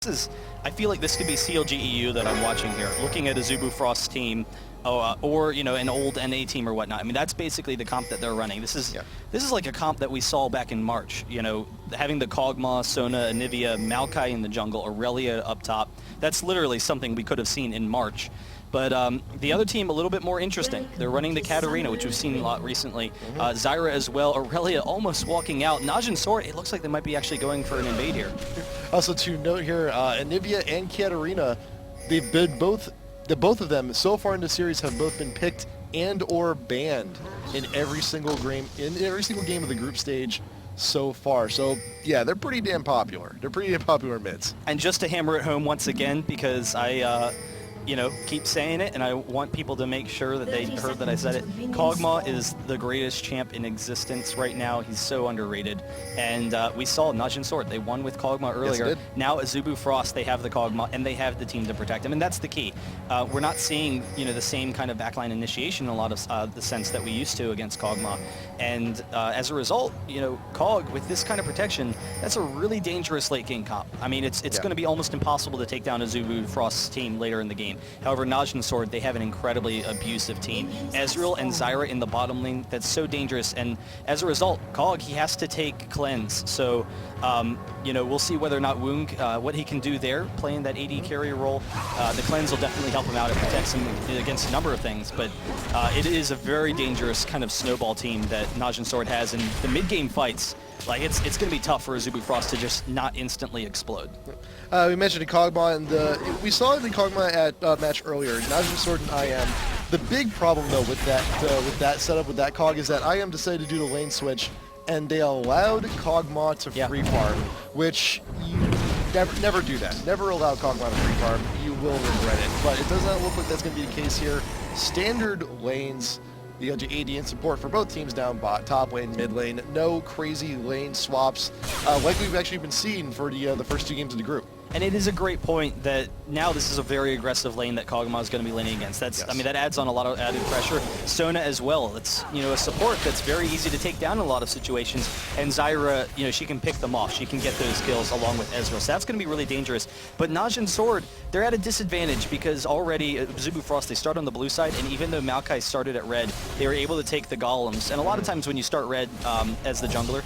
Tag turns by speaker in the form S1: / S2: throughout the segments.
S1: I feel like this could be CLGEU that I'm watching here, looking at Azubu Frost's team, or an old NA team or whatnot. I mean, that's basically the comp that they're running. This is like a comp that we saw back in March. Having the Kog'Maw, Sona, Anivia, Maokai in the jungle, Aurelia up top. That's literally something we could have seen in March. But the other team, a little bit more interesting. They're running the Katarina, which we've seen a lot recently. Zyra as well. Aurelia almost walking out. Najin Sword, it looks like they might be actually going for an invade here.
S2: Also to note here, Anivia and Katarina, both of them so far in the series have both been picked and or banned in every single game of the group stage so far. So yeah, they're pretty damn popular. They're pretty damn popular mids.
S1: And just to hammer it home once again, because I keep saying it, and I want people to make sure that they heard that I said it. Kog'Maw is the greatest champ in existence right now. He's so underrated. And we saw Najin Sword. They won with Kog'Maw earlier.
S2: Yes,
S1: now Azubu Frost, they have the Kog'Maw, and they have the team to protect him. And that's the key. We're not seeing the same kind of backline initiation in a lot of the sense that we used to against Kog'Maw. And as a result, Kog, with this kind of protection, that's a really dangerous late game comp. I mean, it's going to be almost impossible to take down Azubu Frost's team later in the game. However, Najin Sword, they have an incredibly abusive team. Ezreal and Zyra in the bottom lane, that's so dangerous. And as a result, Kog, he has to take Cleanse. So, we'll see whether or not Woong, what he can do there, playing that AD carry role. The Cleanse will definitely help him out. It protects him against a number of things. But it is a very dangerous kind of snowball team that Najin Sword has. And the mid-game fights, it's going to be tough for Azubu Frost to just not instantly explode.
S2: We mentioned the Kog'Maw, and we saw the Kog'Maw at match earlier. Najin Sword and IM. The big problem though with that setup with that Kog is that IM decided to do the lane switch, and they allowed Kog'Maw to free farm, which you never do that. Never allow Kog'Maw to free farm. You will regret it. But it does not look like that's going to be the case here. Standard lanes. The AD and support for both teams down top lane, mid lane. No crazy lane swaps like we've actually been seeing for the first two games of the group.
S1: And it is a great point that now this is a very aggressive lane that Kog'Maw is going to be laning against. I mean, that adds on a lot of added pressure. Sona as well. It's, a support that's very easy to take down in a lot of situations. And Zyra, she can pick them off. She can get those kills along with Ezreal. So that's going to be really dangerous. But Najin Sword, they're at a disadvantage because already Azubu Frost, they start on the blue side. And even though Maokai started at red, they were able to take the golems. And a lot of times when you start red as the jungler,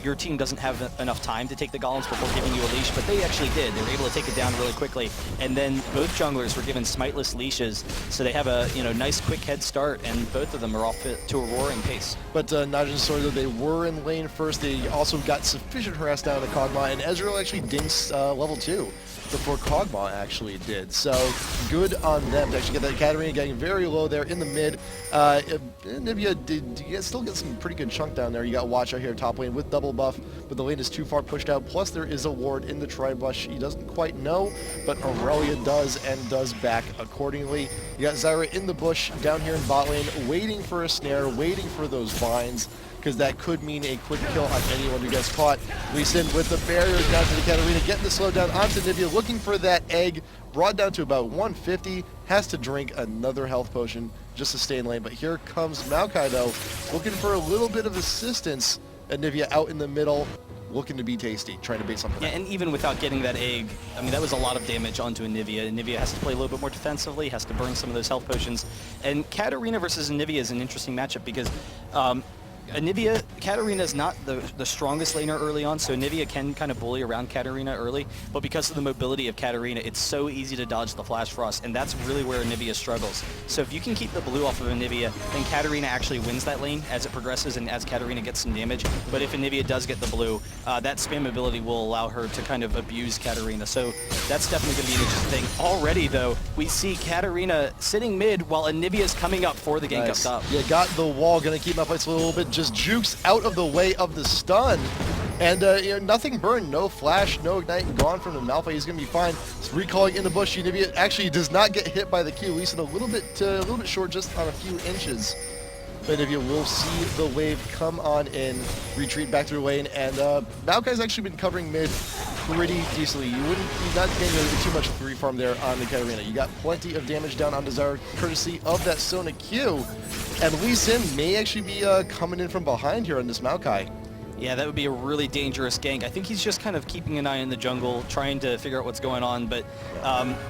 S1: your team doesn't have enough time to take the golems before giving you a leash. But they actually did. They were able to take it down really quickly, and then both junglers were given smiteless leashes, so they have a nice quick head start, and both of them are off to a roaring pace.
S2: But Najin Sword, though, they were in lane first. They also got sufficient harass down to Kog'Maw, and Ezreal actually dinks level 2 before Kog'Maw actually did. So good on them to actually get that Katarina getting very low there in the mid. Nivea did still get some pretty good chunk down there. You got Watch out here top lane with double buff, but the lane is too far pushed out. Plus there is a ward in the tri-bush. He doesn't quite know, but Aurelia does and does back accordingly. You got Zyra in the bush down here in bot lane, waiting for a snare, waiting for those vines, because that could mean a quick kill on anyone who gets caught. Lee Sin with the barriers down to the Katarina, getting the slowdown onto Nivea, looking for that egg, brought down to about 150, has to drink another health potion just to stay in lane. But here comes Maokai though, looking for a little bit of assistance, and Nivea out in the middle, looking to be tasty, trying to bait something out.
S1: And even without getting that egg, I mean, that was a lot of damage onto Anivia. Anivia has to play a little bit more defensively, has to burn some of those health potions. And Katarina versus Anivia is an interesting matchup because Katarina is not the strongest laner early on, so Anivia can kind of bully around Katarina early, but because of the mobility of Katarina, it's so easy to dodge the Flash Frost, and that's really where Anivia struggles. So if you can keep the blue off of Anivia, then Katarina actually wins that lane as it progresses and as Katarina gets some damage. But if Anivia does get the blue, that spam ability will allow her to kind of abuse Katarina. So that's definitely going to be an interesting thing. Already, though, we see Katarina sitting mid while Anivia's coming up for the gank up top.
S2: Yeah, got the wall, going to keep my fights a little bit. Just jukes out of the way of the stun, and nothing burned, no flash, no ignite, gone from the Malphite. He's gonna be fine. It's recalling in the bush. Nivea actually does not get hit by the Q, at least a little bit short, just on a few inches. But Nivea will see the wave come on in, retreat back to the lane, and Maokai's actually been covering mid pretty decently. You're not getting too much free farm there on the Katarina. You got plenty of damage down on Desire, courtesy of that Sona Q. And Lee Sin may actually be coming in from behind here on this Maokai.
S1: Yeah, that would be a really dangerous gank. I think he's just kind of keeping an eye in the jungle, trying to figure out what's going on. But,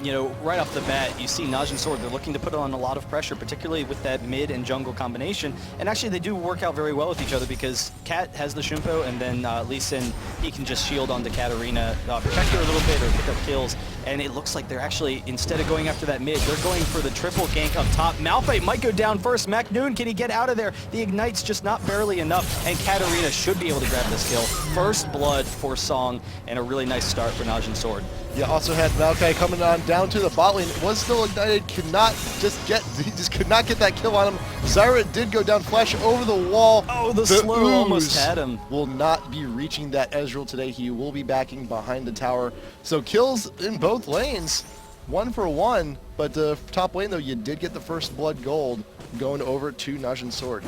S1: you know, right off the bat, you see Najin Sword. They're looking to put on a lot of pressure, particularly with that mid and jungle combination. And actually, they do work out very well with each other because Cat has the Shumpo, and then Lee Sin, he can just shield onto Katarina, protect her a little bit or pick up kills. And it looks like they're actually, instead of going after that mid, they're going for the triple gank up top. Malphite might go down first. Macnoon, can he get out of there? The Ignite's just not barely enough, and Katarina should be able to grab this kill. First blood for Song, and a really nice start for Najin Sword.
S2: You also had Maokai coming on down to the bot lane. Was still ignited, he just could not get that kill on him. Zyra did go down, flash over the wall.
S1: Oh, the slow almost had him.
S2: Will not be reaching that Ezreal today. He will be backing behind the tower. So kills in both lanes, 1 for 1. But top lane though, you did get the first blood gold going over to Najin Sword.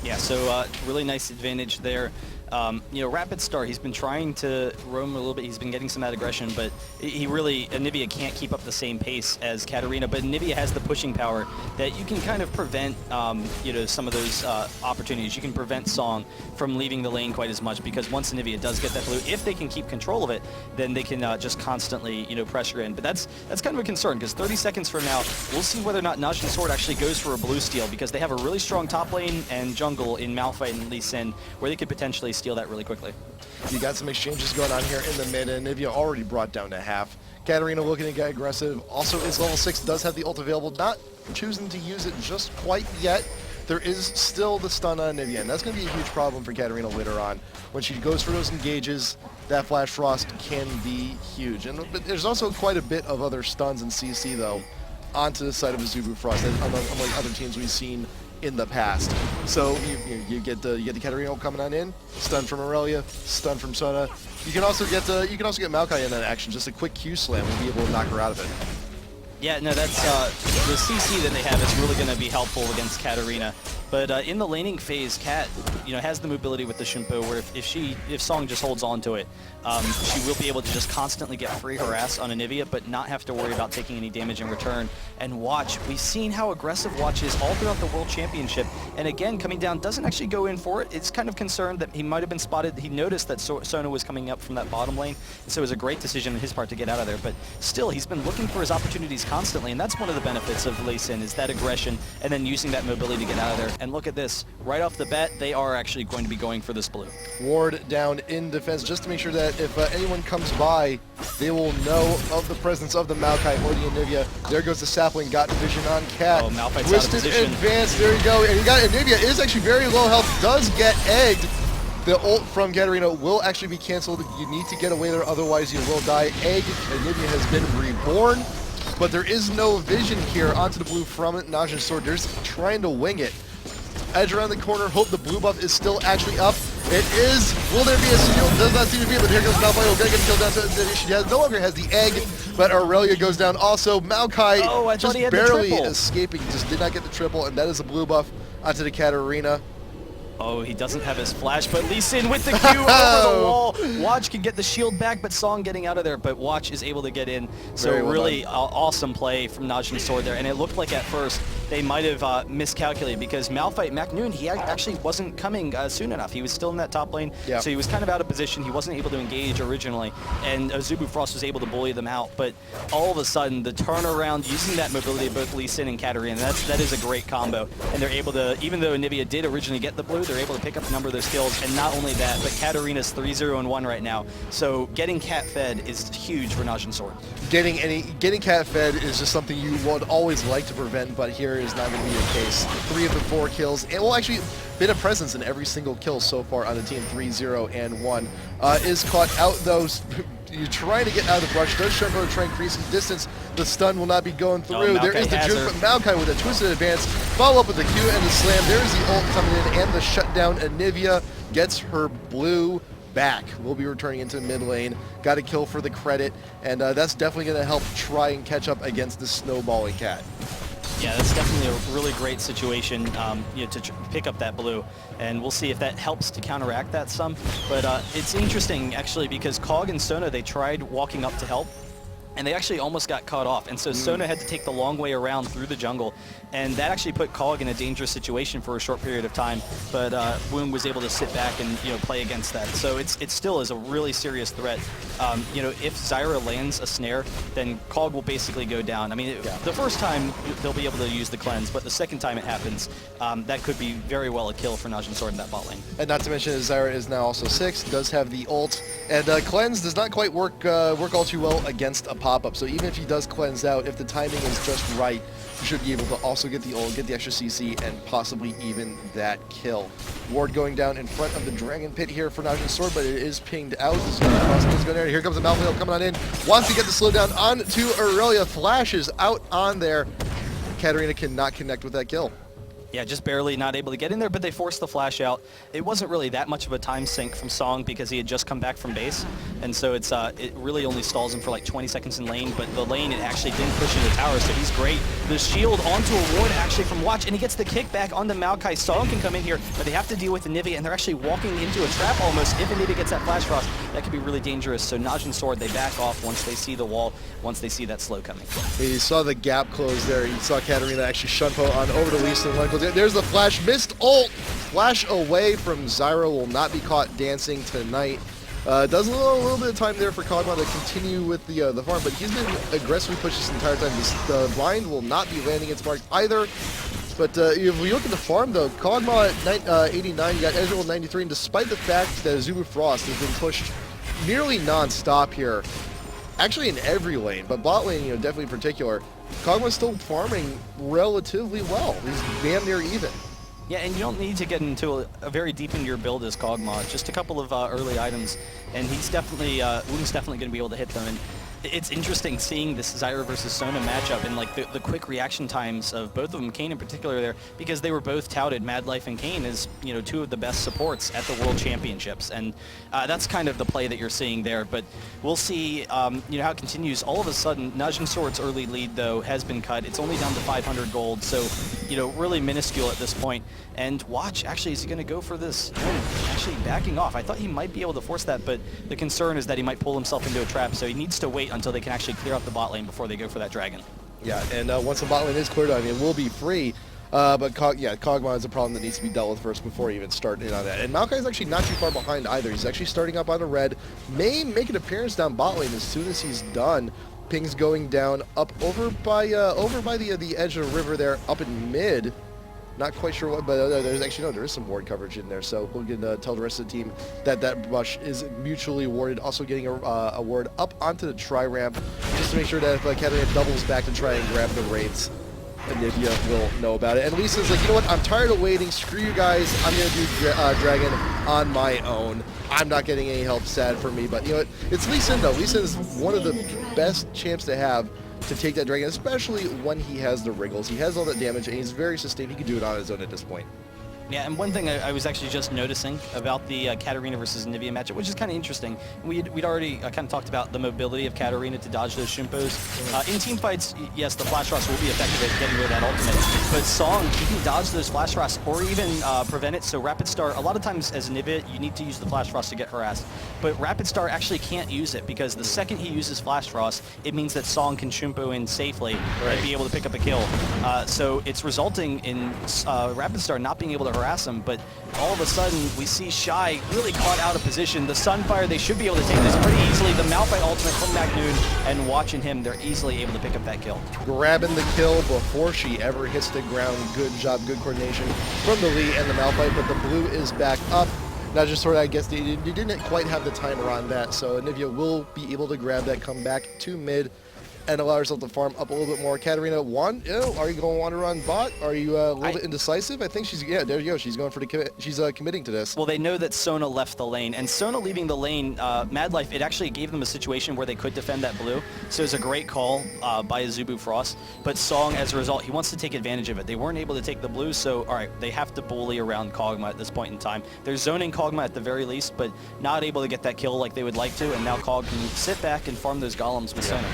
S1: Yeah, so really nice advantage there. You know, Rapid Star, he's been trying to roam a little bit. He's been getting some of that aggression, but he really, Anivia can't keep up the same pace as Katarina, but Anivia has the pushing power that you can kind of prevent, you know, some of those opportunities. You can prevent Song from leaving the lane quite as much, because once Anivia does get that blue, if they can keep control of it, then they can just constantly, you know, pressure in. But that's kind of a concern, because 30 seconds from now, we'll see whether or not Najin Sword actually goes for a blue steal, because they have a really strong top lane and jungle in Malphite and Lee Sin, where they could potentially steal that really quickly.
S2: You got some exchanges going on here in the mid, and Anivia already brought down to half. Katarina looking to get aggressive. Also is level 6, does have the ult available, not choosing to use it just quite yet. There is still the stun on Anivia, and that's going to be a huge problem for Katarina later on. When she goes for those engages, that Flash Frost can be huge. But there's also quite a bit of other stuns in CC, though, onto the side of Azubu Frost, unlike other teams we've seen in the past. So you get the Katarina ult coming on in, stun from Aurelia, stun from Sona. You can also get Maokai in that action. Just a quick Q slam will be able to knock her out of it.
S1: Yeah, no, that's the CC that they have is really going to be helpful against Katarina. But in the laning phase, Kat, you know, has the mobility with the Shumpo, where if Song just holds on to it, she will be able to just constantly get free harass on Anivia, but not have to worry about taking any damage in return. And Watch, we've seen how aggressive Watch is all throughout the World Championship. And again, coming down, doesn't actually go in for it. It's kind of concerned that he might have been spotted. He noticed that Sona was coming up from that bottom lane, and so it was a great decision on his part to get out of there. But still, he's been looking for his opportunities constantly, and that's one of the benefits of Lee Sin, is that aggression, and then using that mobility to get out of there. And look at this, right off the bat, they are actually going to be going for this blue.
S2: Ward down in defense, just to make sure that if anyone comes by, they will know of the presence of the Maokai or the Anivia. There goes the sapling, got vision on Cat.
S1: Oh, Malphite's
S2: Twisted
S1: out of position.
S2: advance, there you go. And you got Anivia, is actually very low health, does get egged. The ult from Katarina will actually be canceled. You need to get away there, otherwise you will die. Egg, Anivia has been reborn. But there is no vision here onto the blue from Najin Sword. They're just trying to wing it. Edge around the corner, hope the blue buff is still actually up. It is. Will there be a steal? Does not seem to be, but here goes Malphite. We're going to get killed down. She no longer has the egg, but Aurelia goes down also. Maokai just barely escaping, just did not get the triple, and that is a blue buff onto the Katarina.
S1: Oh, he doesn't have his flash, but Lee Sin with the Q over the wall. Watch can get the shield back, but Song getting out of there, but Watch is able to get in. So really awesome play from Najin Sword there, and it looked like at first they might have miscalculated, because Malphite, Macnoon, he actually wasn't coming soon enough. He was still in that top lane, so he was kind of out of position. He wasn't able to engage originally, and Azubu Frost was able to bully them out. But all of a sudden, the turnaround using that mobility of both Lee Sin and Katarina, that is a great combo. And they're able to, even though Anivia did originally get the blue, they're able to pick up a number of those kills. And not only that, but Katarina's 3-0-1 right now. So getting Cat fed is huge for Najin Sword.
S2: Getting Cat fed is just something you would always like to prevent, but here is not going to be the case. 3 of the 4 kills, and well, actually been a presence in every single kill so far on the team. 3-0-1 is caught out though. You're trying to get out of the brush. Does Shumpo try increasing distance? The stun will not be going through. There is the juke, but Maokai with a twisted advance. Follow up with the Q and the slam. There's the ult coming in and the shutdown. Anivia gets her blue back. We'll be returning into mid lane. Got a kill for the credit, and that's definitely going to help try and catch up against the snowballing Cat.
S1: Yeah, that's definitely a really great situation you know, to pick up that blue, and we'll see if that helps to counteract that some. But it's interesting, actually, because Cog and Sona, they tried walking up to help, and they actually almost got cut off. And so Sona had to take the long way around through the jungle, and that actually put Cog in a dangerous situation for a short period of time. But Woong was able to sit back and play against that. So it still is a really serious threat. If Zyra lands a snare, then Cog will basically go down. I mean, the first time they'll be able to use the cleanse, but the second time it happens, that could be very well a kill for Najin Sword in that bot lane.
S2: And not to mention, Zyra is now also 6, does have the ult, and cleanse does not quite work all too well against a pop-up. So even if he does cleanse out, if the timing is just right, you should be able to also get the ult, get the extra CC, and possibly even that kill. Ward going down in front of the Dragon Pit here for Najin Sword, but it is pinged out. Here comes the Malphite coming on in. Wants to get the slowdown on to Aurelia. Flashes out on there. Katarina cannot connect with that kill.
S1: Yeah, just barely not able to get in there, but they forced the flash out. It wasn't really that much of a time sink from Song because he had just come back from base, and so it really only stalls him for like 20 seconds in lane, but the lane, it actually didn't push into tower, so he's great. The shield onto a ward actually from Watch, and he gets the kickback onto Maokai. Song can come in here, but they have to deal with the Nivea, and they're actually walking into a trap almost. If Nivea gets that Flash Frost, that could be really dangerous, so Najin Sword, they back off once they see the wall, once they see that slow coming.
S2: He saw the gap close there. He saw Katarina actually shunpo on over to Lisa. There's the flash, missed ult, flash away from Zyra, will not be caught dancing tonight. Does a little bit of time there for Kog'Maw to continue with the farm, but he's been aggressively pushed this entire time. The blind will not be landing its mark either. But if we look at the farm though, Kog'Maw at 89, you got Ezreal at 93, and despite the fact that Azubu Frost has been pushed nearly non-stop here, actually in every lane, but bot lane, definitely in particular, Kog'Maw's still farming relatively well. He's damn near even.
S1: Yeah, and you don't need to get into a very deep into your build as Kog'Maw. Just a couple of early items, and he's definitely, Woong's definitely going to be able to hit them. And it's interesting seeing this Zyra versus Sona matchup and like the quick reaction times of both of them, Kayn in particular there, because they were both touted, Mad Life and Kayn, as two of the best supports at the World Championships, and that's kind of the play that you're seeing there. But we'll see how it continues. All of a sudden, Najin Sword's early lead though has been cut. It's only down to 500 gold, so really minuscule at this point. And Watch, actually, is he going to go for this? Actually backing off. I thought he might be able to force that, but the concern is that he might pull himself into a trap, so he needs to wait until they can actually clear out the bot lane before they go for that dragon.
S2: Yeah, and once the bot lane is cleared out, it will be free. But Kog'Maw is a problem that needs to be dealt with first before you even start in on that. And Maokai is actually not too far behind either. He's actually starting up on a red. May make an appearance down bot lane as soon as he's done. Ping's going down up over by the edge of the river there, up in mid. Not quite sure what, but there's actually, no, there is some ward coverage in there, so we'll get tell the rest of the team that rush is mutually warded. Also getting a ward up onto the tri-ramp, just to make sure that if Katarina doubles back to try and grab the wraiths, Anivia will know about it. And Lisa's like, you know what, I'm tired of waiting, screw you guys, I'm going to do Dragon on my own. I'm not getting any help, sad for me, but you know what, it's Lee Sin though. Lee Sin is one of the best champs to have to take that dragon, especially when he has the wriggles. He has all that damage, and he's very sustained. He can do it on his own at this point.
S1: Yeah, and one thing I was actually just noticing about the Katarina versus Nivea matchup, which is kind of interesting. We'd already kind of talked about the mobility of Katarina to dodge those Shimpos. In team fights, yes, the Flash Frost will be effective at getting rid of that ultimate, but Song, he can dodge those Flash Frosts or even prevent it. So Rapid Star, a lot of times as Nivea, you need to use the Flash Frost to get harassed, but Rapid Star actually can't use it because the second he uses Flash Frost, it means that Song can Shimpo in safely and be able to pick up a kill. So it's resulting in Rapid Star not being able to harass him, but all of a sudden we see Shy really caught out of position. The Sunfire, they should be able to take this pretty easily. The Malphite ultimate from Magnoon, and watching him, they're easily able to pick up that kill. Grabbing
S2: the kill before she ever hits the ground. Good job, good coordination from the Lee and the Malphite, but the blue is back up. Najin Sword, I guess they didn't quite have the timer on that, so Anivia will be able to grab that, come back to mid, and allow herself to farm up a little bit more. Katarina, are you going to want to run bot? Are you a little bit indecisive? I think she's, yeah, there you go. She's going for the she's committing to this.
S1: Well, they know that Sona left the lane, and Sona leaving the lane, Mad Life, it actually gave them a situation where they could defend that blue. So it was a great call by Azubu Frost. But Song, as a result, he wants to take advantage of it. They weren't able to take the blue, so all right, they have to bully around Kog'Maw at this point in time. They're zoning Kog'Maw at the very least, but not able to get that kill like they would like to, and now Kog can sit back and farm those golems with Sona.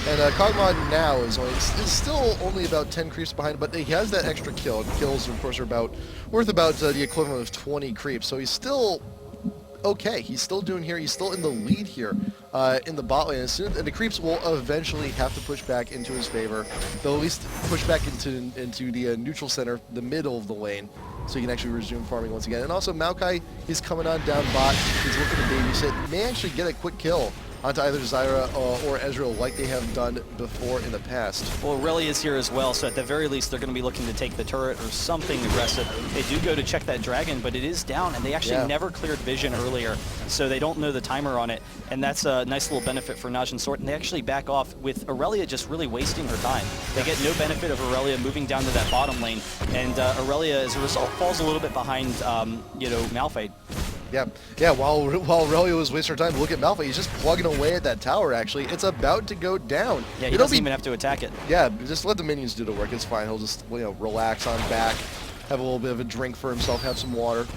S2: And Kog'Maw now is still only about 10 creeps behind, but he has that extra kill. Kills, of course, are worth about the equivalent of 20 creeps. So he's still okay. He's still doing here. He's still in the lead here in the bot lane. And the creeps will eventually have to push back into his favor. They'll at least push back into the neutral center, the middle of the lane, so he can actually resume farming once again. And also, Maokai is coming on down bot. He's looking to babysit. May actually get a quick kill onto either Zyra or Ezreal like they have done before in the past.
S1: Well, Aurelia is here as well, so at the very least they're going to be looking to take the turret or something aggressive. They do go to check that dragon, but it is down, and they actually never cleared vision earlier, so they don't know the timer on it, and that's a nice little benefit for Najin Sort, and they actually back off with Aurelia just really wasting her time. They get no benefit of Aurelia moving down to that bottom lane, and Aurelia, as a result, falls a little bit behind, Malphite.
S2: Yeah. While Aurelia was wasting her time, look at Malphite. He's just plugging away at that tower, actually. It's about to go down.
S1: Yeah, he doesn't even have to attack it.
S2: Yeah, just let the minions do the work. It's fine. He'll just, relax on back, have a little bit of a drink for himself, have some water,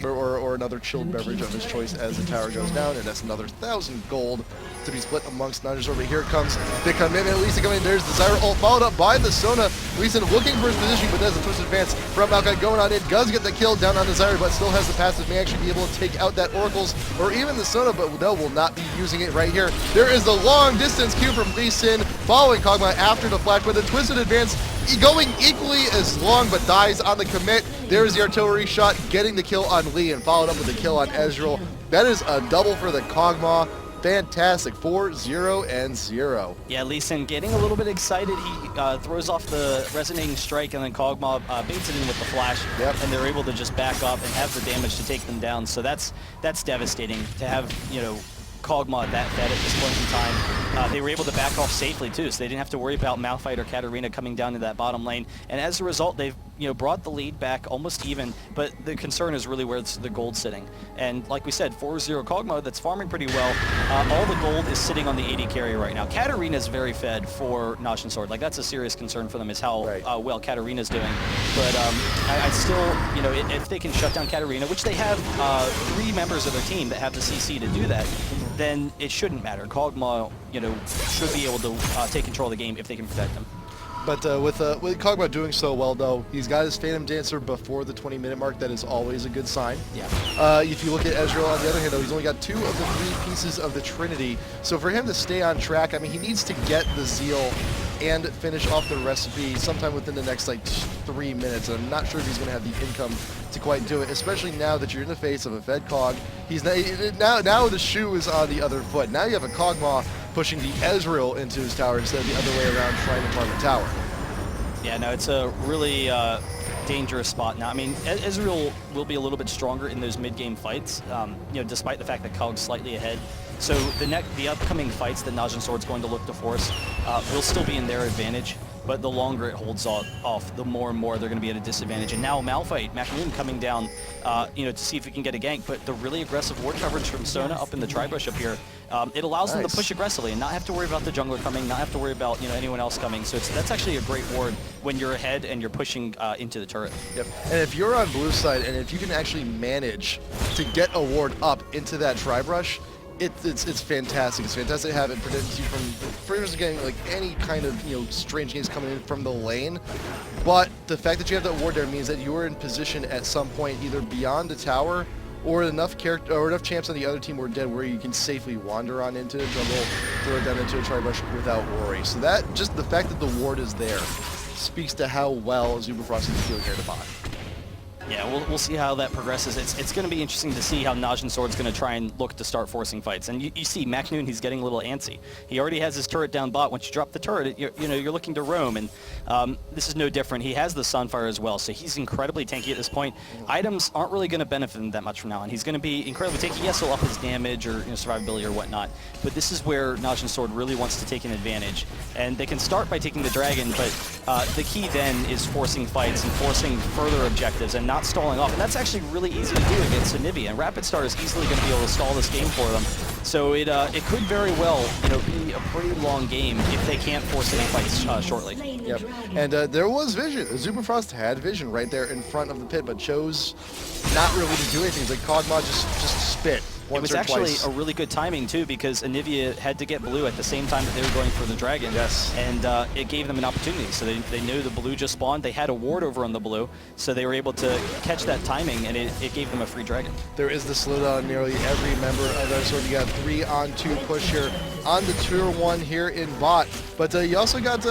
S2: or another chilled beverage of his choice as the tower goes down, and that's another 1,000 gold to be split amongst Najin Sort. Here it comes. They come in, and Lee coming in. There's the Zyra ult, followed up by the Sona. Lee looking for his position, but there's a twisted advance from Maokai going on in. Does get the kill down on the Zyra, but still has the passive. May actually be able to take out that Oracles or even the Sona, but no, will not be using it right here. There is the long distance Q from Lee Sin, following Kog'Maw after the flash, with a twisted advance going equally as long, but dies on the commit. There's the artillery shot, getting the kill on Lee, and followed up with the kill on Ezreal. That is a double for the Kog'Maw. Fantastic. 4-0-0.
S1: Yeah, Lee Sin getting a little bit excited. He throws off the resonating strike, and then Kog'Maw baits it in with the flash, and they're able to just back up and have the damage to take them down. So that's devastating to have, Kog'Maw that fed at this point in time. They were able to back off safely too, so they didn't have to worry about Malphite or Katarina coming down to that bottom lane. And as a result, they've brought the lead back almost even, but the concern is really where the gold's sitting. And like we said, 4-0 Kog'Maw, that's farming pretty well. All the gold is sitting on the AD carry right now. Katarina's very fed for Najin Sort. Like, that's a serious concern for them, is how well Katarina's doing. But I still, if they can shut down Katarina, which they have 3 members of their team that have the CC to do that, then it shouldn't matter. Kog'Maw, should be able to take control of the game if they can protect him.
S2: But with Kog'Maw doing so well, though, he's got his Phantom Dancer before the 20-minute mark. That is always a good sign.
S1: Yeah.
S2: If you look at Ezreal, on the other hand, though, he's only got 2 of the 3 pieces of the Trinity. So for him to stay on track, I mean, he needs to get the Zeal and finish off the recipe sometime within the next, 3 minutes. And I'm not sure if he's going to have the income to quite do it, especially now that you're in the face of a fed Cog. He's now the shoe is on the other foot. Now you have a Kog'Maw pushing the Ezreal into his tower instead of the other way around trying to farm the tower.
S1: Yeah, no, it's a really dangerous spot now. I mean, Ezreal will be a little bit stronger in those mid-game fights, despite the fact that Kog's slightly ahead. So the upcoming fights that Najin Sort's going to look to force will still be in their advantage, but the longer it holds off, the more and more they're going to be at a disadvantage. And now Malphite, Macmoon coming down, to see if he can get a gank, but the really aggressive ward coverage from Sona up in the tri-bush up here, it allows them to push aggressively and not have to worry about the jungler coming, not have to worry about anyone else coming. So that's actually a great ward when you're ahead and you're pushing into the turret.
S2: Yep. And if you're on blue side, and if you can actually manage to get a ward up into that tri-brush, it's fantastic. It's fantastic to have it prevents you from pretty much getting any kind of strange games coming in from the lane. But the fact that you have that ward there means that you are in position at some point either beyond the tower or enough champs on the other team were dead where you can safely wander on into the jungle, throw it down into a tri-brush without worry. So that just the fact that the ward is there speaks to how well Azubu Frost is doing here at the bot.
S1: Yeah, we'll see how that progresses. It's going to be interesting to see how Najin Sort's going to try and look to start forcing fights. And you see Macmoon, he's getting a little antsy. He already has his turret down bot. Once you drop the turret, you're looking to roam, and this is no different. He has the Sunfire as well, so he's incredibly tanky at this point. Items aren't really going to benefit him that much from now on. He's going to be incredibly tanky. Yes, he'll up his damage or survivability or whatnot, but this is where Najin Sort really wants to take an advantage. And they can start by taking the dragon, but the key then is forcing fights and forcing further objectives and not stalling off, and that's actually really easy to do against Anivia, and Rapid Star is easily going to be able to stall this game for them. So it could very well be a pretty long game if they can't force any fights shortly.
S2: Yep, and there was vision. Azubu Frost had vision right there in front of the pit, but chose not really to do anything. It's like Kog'Maw just spit
S1: It was
S2: or
S1: actually
S2: twice.
S1: a really good timing, too, because Anivia had to get blue at the same time that they were going for the dragon.
S2: Yes.
S1: And it gave them an opportunity. So they knew the blue just spawned. They had a ward over on the blue, so they were able to catch that timing, and it gave them a free dragon.
S2: There is the slowdown on nearly every member of that sort. You got 3-on-2 push here on the tier 1 here in bot. But you also got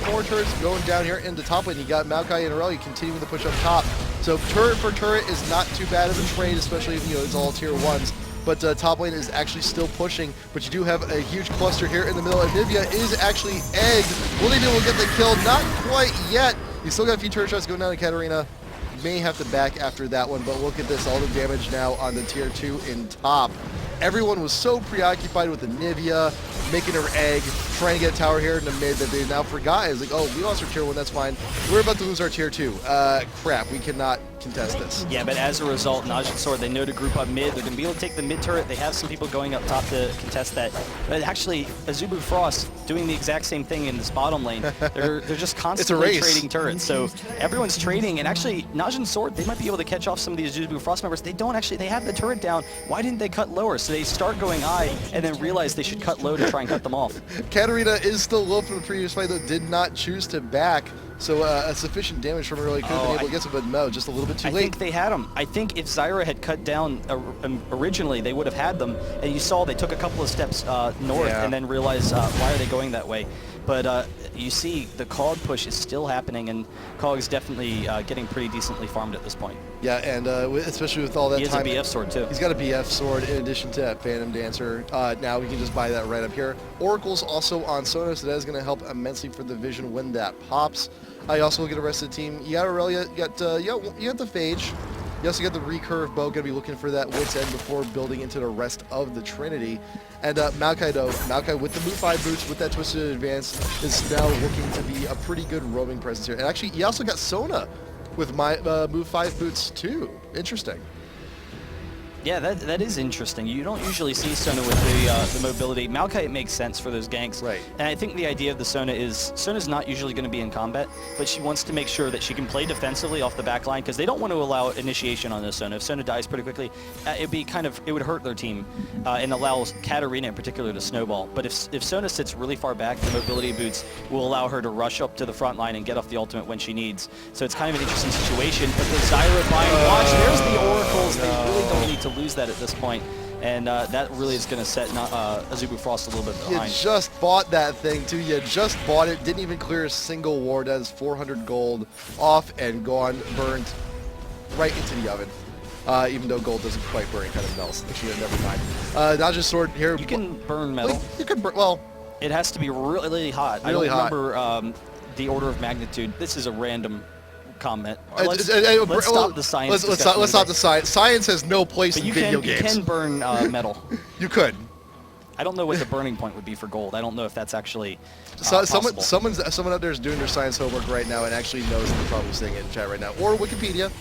S2: more turrets going down here into top lane. You got Maokai and Aurelia continuing to push up top. So turret for turret is not too bad of a trade, especially if it's all tier 1s. But top lane is actually still pushing. But you do have a huge cluster here in the middle. Anivia is actually egged. Will they be able to get the kill? Not quite yet. You still got a few turret shots going down to Katarina. May have to back after that one, but look at this, all the damage now on the tier 2 in top. Everyone was so preoccupied with Anivia, making her egg, trying to get a tower here in the mid that they now forgot. It's like, oh, we lost our tier 1, that's fine. We're about to lose our tier 2. Crap, we cannot contest this.
S1: Yeah, but as a result, Najin Sword, they know to group up mid. They're going to be able to take the mid turret. They have some people going up top to contest that. But actually, Azubu Frost doing the exact same thing in this bottom lane. They're just constantly trading turrets. So everyone's trading, and actually, Najin Sword, they might be able to catch off some of these Azubu Frost members. They don't actually, they have the turret down. Why didn't they cut lower? So they start going high, and then realize they should cut low to try and cut them off.
S2: Katarina is still low from the previous fight, though did not choose to back. So a sufficient damage from Aurelia could have been able to get some, but no, just a little bit too late.
S1: I think they had them. I think if Zyra had cut down originally, they would have had them. And you saw they took a couple of steps north and then realized, why are they going that way? But you see the Cog push is still happening, and Cog is definitely getting pretty decently farmed at this point.
S2: Yeah, and especially with all that time.
S1: He has a BF sword, too.
S2: He's got a BF sword in addition to that Phantom Dancer. Now we can just buy that right up here. Oracle's also on Sona, so that is going to help immensely for the Vision when that pops. I also look at the rest of the team. You got Aurelia, you got the Phage. You also got the recurve bow, going to be looking for that wit's end before building into the rest of the Trinity. And Maokai, though, Maokai with the Move 5 boots, with that Twisted Advance, is now looking to be a pretty good roaming presence here. And actually, he also got Sona with my Move 5 boots, too. Interesting.
S1: Yeah, that is interesting. You don't usually see Sona with the mobility. Maokai, it makes sense for those ganks.
S2: Right.
S1: And I think the idea of the Sona is, Sona's not usually going to be in combat, but she wants to make sure that she can play defensively off the back line, because they don't want to allow initiation on this Sona. If Sona dies pretty quickly, it would hurt their team and allow Katarina in particular to snowball. But if Sona sits really far back, the mobility boots will allow her to rush up to the front line and get off the ultimate when she needs. So it's kind of an interesting situation. But the Zyra buying watch, there's the oracles. They really don't need to lose that at this point, and that really is going to set Azubu Frost a little bit behind.
S2: You just bought that thing too. You just bought it, didn't even clear a single ward. That is 400 gold off and gone, burned right into the oven. Even though gold doesn't quite burn, it kind of melts. Actually, never mind. Najin Sword here.
S1: You can burn metal.
S2: You can burn, well,
S1: it has to be really hot.
S2: Really
S1: I don't remember the order of magnitude. This is a random comment. Let's stop the science.
S2: Let's stop the science. Science has no place in video games.
S1: You can burn metal.
S2: You could.
S1: I don't know what the burning point would be for gold. I don't know if that's actually possible.
S2: Someone out there is doing their science homework right now and actually knows, and they're probably saying it in chat right now, or Wikipedia.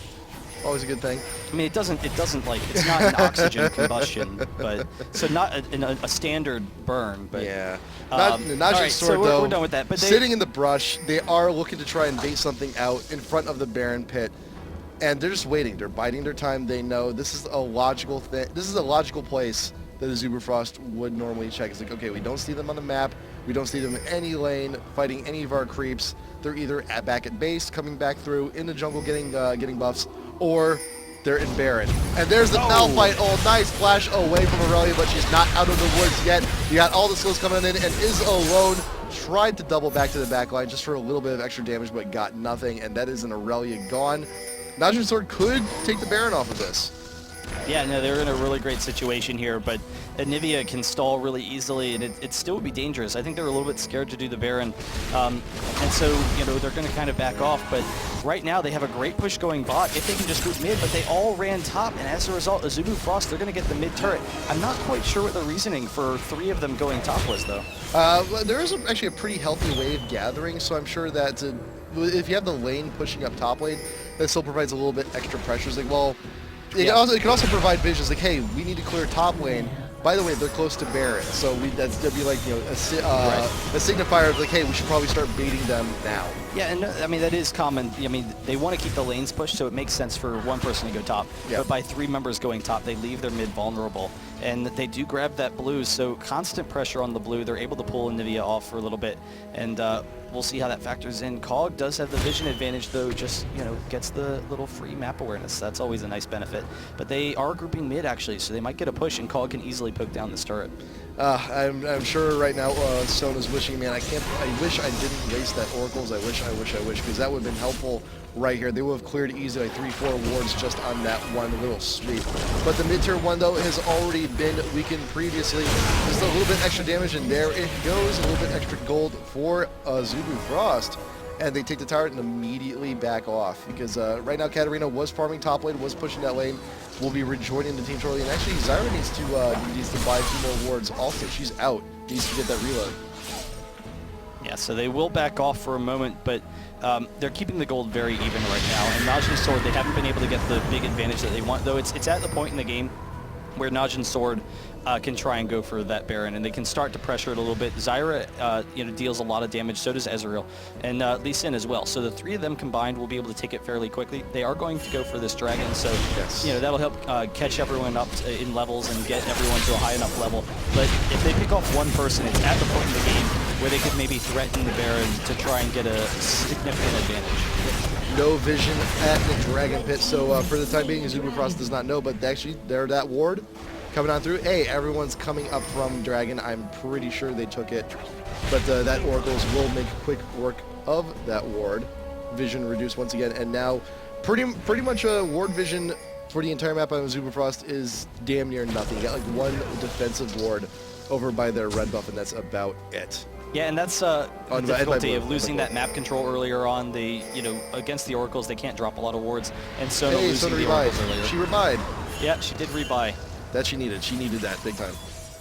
S2: Always a good thing.
S1: I mean, it doesn't like, it's not an oxygen combustion, but so not a standard burn, but
S2: yeah. Najin Sword,
S1: so
S2: though,
S1: we're done with that. But
S2: sitting in the brush, they are looking to try and bait something out in front of the Baron pit, and they're just waiting. They're biding their time. They know this is a logical thing. This is a logical place that Azubu Frost would normally check. It's like, okay, we don't see them on the map. We don't see them in any lane fighting any of our creeps. They're either back at base, coming back through in the jungle, getting buffs, or they're in Baron. And there's the Malphite. Oh, nice flash away from Aurelia, but she's not out of the woods yet. You got all the skills coming in, and is alone. Tried to double back to the back line just for a little bit of extra damage, but got nothing, and that is an Aurelia gone. Najin Sword could take the Baron off of this.
S1: Yeah, no, they're in a really great situation here, but Anivia can stall really easily, and it still would be dangerous. I think they're a little bit scared to do the Baron, and so, they're going to kind of back off, but right now they have a great push going bot if they can just group mid, but they all ran top, and as a result, Azubu Frost, they're going to get the mid turret. I'm not quite sure what the reasoning for 3 of them going top was, though.
S2: There is actually a pretty healthy wave gathering, so I'm sure that if you have the lane pushing up top lane, that still provides a little bit extra pressure. It's like, well, it can also provide visions like, hey, we need to clear top lane. By the way, they're close to Baron, so that'd be like, a signifier of like, hey, we should probably start baiting them now.
S1: Yeah, and I mean, that is common. I mean, they want to keep the lanes pushed, so it makes sense for one person to go top. Yep. But by 3 members going top, they leave their mid vulnerable. and they do grab that blue, so constant pressure on the blue. They're able to pull Nivea off for a little bit, and we'll see how that factors in. Cog does have the vision advantage, though, just, gets the little free map awareness. That's always a nice benefit. But they are grouping mid, actually, so they might get a push, and Cog can easily poke down this turret.
S2: I'm sure right now Sona's wishing, man, I wish I didn't waste that Oracles. I wish, because that would have been helpful right here. They would have cleared easy like 3-4 wards just on that one little sweep. But the mid-tier one, though, has already been weakened previously. Just a little bit extra damage, and there it goes. A little bit extra gold for Azubu Frost. And they take the turret and immediately back off, because right now Katarina was farming top lane, was pushing that lane, will be rejoining the team shortly. And actually, Zyra needs to buy a few more wards also. She's out, needs to get that reload.
S1: Yeah, so they will back off for a moment, but they're keeping the gold very even right now. And Najin's Sword, they haven't been able to get the big advantage that they want, though it's at the point in the game where Najin's Sword can try and go for that Baron, and they can start to pressure it a little bit. Zyra, deals a lot of damage, so does Ezreal, and Lee Sin as well. So the three of them combined will be able to take it fairly quickly. They are going to go for this dragon, so that'll help catch everyone up in levels and get everyone to a high enough level. But if they pick off one person, it's at the point in the game where they could maybe threaten the Baron to try and get a significant advantage.
S2: No vision at the Dragon Pit, so for the time being, Azubu Frost does not know, but actually, they're that ward coming on through. Hey, everyone's coming up from Dragon. I'm pretty sure they took it, but that Oracles will make quick work of that ward. Vision reduced once again, and now pretty much a ward vision for the entire map on Azubu Frost is damn near nothing. You got like one defensive ward over by their red buff, and that's about it.
S1: Yeah, and that's the difficulty of losing that map control earlier on. They, against the Oracles, they can't drop a lot of wards, and Sona losing the Oracles earlier.
S2: She revived.
S1: Yeah, she did rebuy.
S2: That she needed. She needed that big time.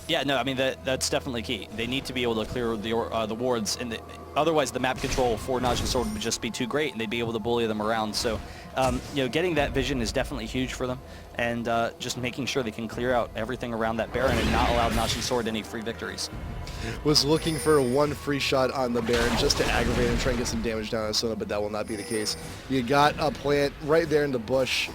S1: Yeah, no, I mean, that's definitely key. They need to be able to clear the wards, and otherwise the map control for Najin's Sword would just be too great, and they'd be able to bully them around. So, getting that vision is definitely huge for them, and just making sure they can clear out everything around that Baron and not allow Najin's Sword any free victories.
S2: Was looking for one free shot on the Baron just to aggravate and try and get some damage down on Sona, but that will not be the case. You got a plant right there in the bush.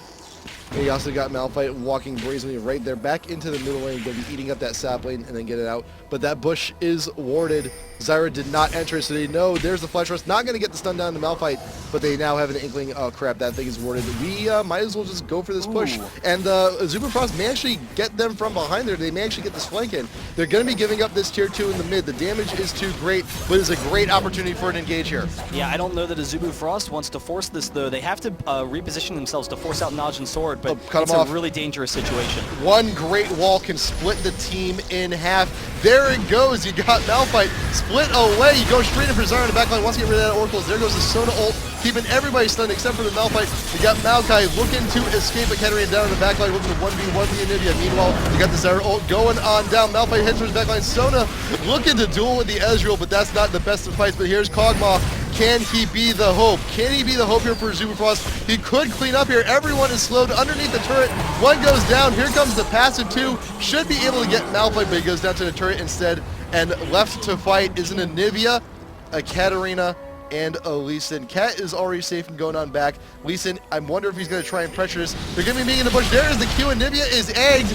S2: And you also got Malphite walking brazenly right there back into the middle lane, going to be eating up that sap lane and then get it out. But that bush is warded. Zyra did not enter, so they know there's the Flash Rush. Not going to get the stun down to Malphite, but they now have an inkling, oh crap, that thing is warded. We might as well just go for this push. And Azubu Frost may actually get them from behind there. They may actually get this flank in. They're going to be giving up this tier 2 in the mid. The damage is too great, but it's a great opportunity for an engage here.
S1: Yeah, I don't know that Azubu Frost wants to force this, though. They have to reposition themselves to force out Najin's Sword, but it's a really dangerous situation.
S2: One great wall can split the team in half. There it goes. You got Malphite split away. You go straight in for Zyra in the backline. Wants to get rid of that Oracles. There goes the Sona ult, keeping everybody stunned except for the Malphite. You got Maokai looking to escape, but Katarina down in the backline, looking to 1v1 the Anivia. Meanwhile, you got the Zyra ult going on down. Malphite heads towards his backline. Sona looking to duel with the Ezreal, but that's not the best of fights. But here's Kog'Maw. Can he be the hope? Can he be the hope here for Azubu Frost? He could clean up here. Everyone is slowed underneath the turret. One goes down. Here comes the passive 2. Should be able to get Malphite, but he goes down to the turret instead. And left to fight is an Anivia, a Katarina, and a Lee Sin. Kat is already safe and going on back. Lee Sin, I wonder if he's going to try and pressure this. They're going to be meeting in the bush. There is the Q. Anivia is egged.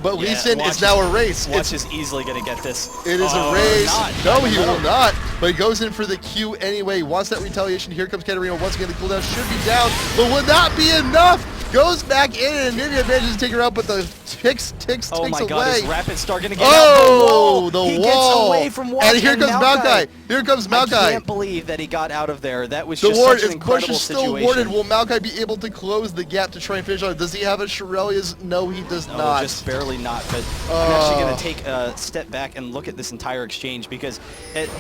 S2: But Lee Sin is now a race.
S1: Watch is easily going to get this.
S2: It is a race. No, he will not. But he goes in for the Q anyway. He wants that retaliation. Here comes Katarina. Once again, the cooldown should be down, but would not be enough. Goes back in, and Anivia manages to take her out, but the ticks
S1: oh my
S2: away.
S1: God, is Rapid Star going to get
S2: out
S1: the wall?
S2: He
S1: gets away from Watch,
S2: and here comes Maokai. Here comes Maokai.
S1: I can't believe that he got out of there. That was
S2: the
S1: just
S2: ward
S1: such an incredible
S2: situation.
S1: situation.
S2: Still warded. Will Maokai be able to close the gap to try and finish on it? Does he have a Shirelia's? No, he does not.
S1: Just barely not, but I'm actually going to take a step back and look at this entire exchange, because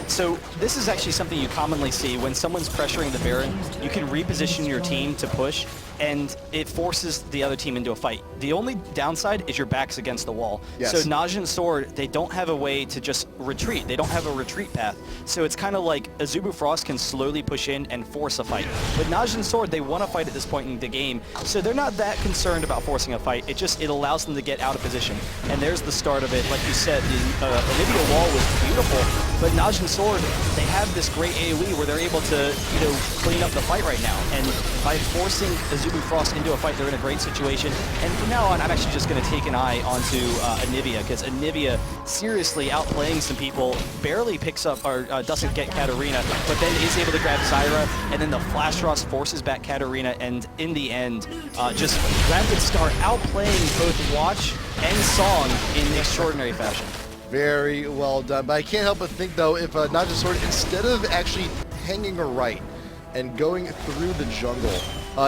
S1: so this is actually something you commonly see when someone's pressuring the Baron. You can reposition your team to push, and it forces the other team into a fight. The only downside is your back's against the wall.
S2: Yes.
S1: So Najin's Sword, they don't have a way to just retreat. They don't have a retreat path. So So it's kind of like Azubu Frost can slowly push in and force a fight. But Najin Sword, they want to fight at this point in the game, so they're not that concerned about forcing a fight. It allows them to get out of position. And there's the start of it. Like you said, the Olivia wall was beautiful, but Najin Sword, they have this great AoE where they're able to, clean up the fight right now. And by forcing Azubu Frost into a fight, they're in a great situation. And from now on, I'm actually just going to take an eye onto Anivia, because Anivia seriously outplaying some people, barely picks up or doesn't get Katarina, but then is able to grab Zyra, and then the Flash Frost forces back Katarina, and in the end, just Rapid Star outplaying both Watch and Song in extraordinary fashion.
S2: Very well done. But I can't help but think, though, if Najin Sword, instead of actually hanging a right and going through the jungle,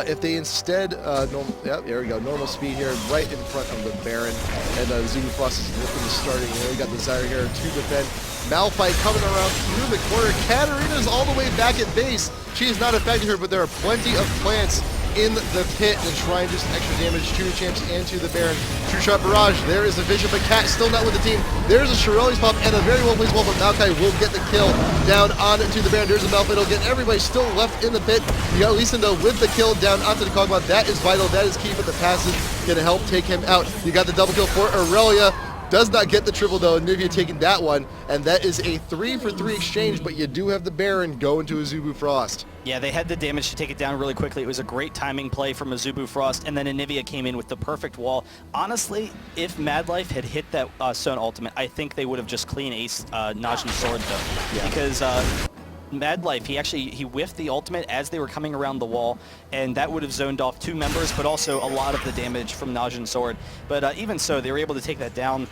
S2: if they instead, there we go, normal speed here, right in front of the Baron, and Azubu Frost is looking to starting. We got the Zyra here to defend. Malphite coming around through the corner. Katarina's all the way back at base. She is not affecting her, but there are plenty of plants in the pit to try and do some extra damage to the champs and to the Baron. True Shot Barrage, there is a Vision, but Cat still not with the team. There's a Shirley's pop and a very well placed wall, but Maokai will get the kill down onto the Baron. There's a Malphite, he'll get everybody still left in the pit. You got Lisandro with the kill down onto the Kog'Maw. That is vital, that is key, but the passive gonna help take him out. You got the double kill for Aurelia. Does not get the triple though, Anivia taking that one, and that is a 3-for-3 exchange, but you do have the Baron going to Azubu Frost.
S1: Yeah, they had the damage to take it down really quickly. It was a great timing play from Azubu Frost, and then Anivia came in with the perfect wall. Honestly, if Mad Life had hit that Stone Ultimate, I think they would have just clean aced Najin Sword though, yeah. Because Mad Life, he whiffed the ultimate as they were coming around the wall, and that would have zoned off 2 members, but also a lot of the damage from Najin Sword. But even so, they were able to take that down.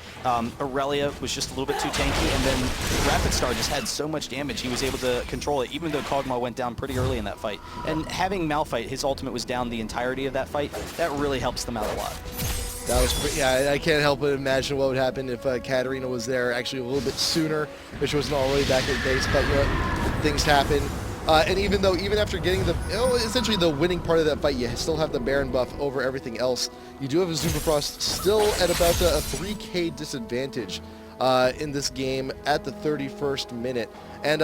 S1: Aurelia was just a little bit too tanky, and then Rapid Star just had so much damage, he was able to control it, even though Kog'Maw went down pretty early in that fight. And having Malphite, his ultimate was down the entirety of that fight, that really helps them out a lot.
S2: That was pretty, yeah, I can't help but imagine what would happen if Katarina was there actually a little bit sooner, which wasn't already back at base, but things happen. And even after getting essentially the winning part of that fight, you still have the Baron buff over everything else. You do have Azubu Frost still at about a 3K disadvantage in this game at the 31st minute. And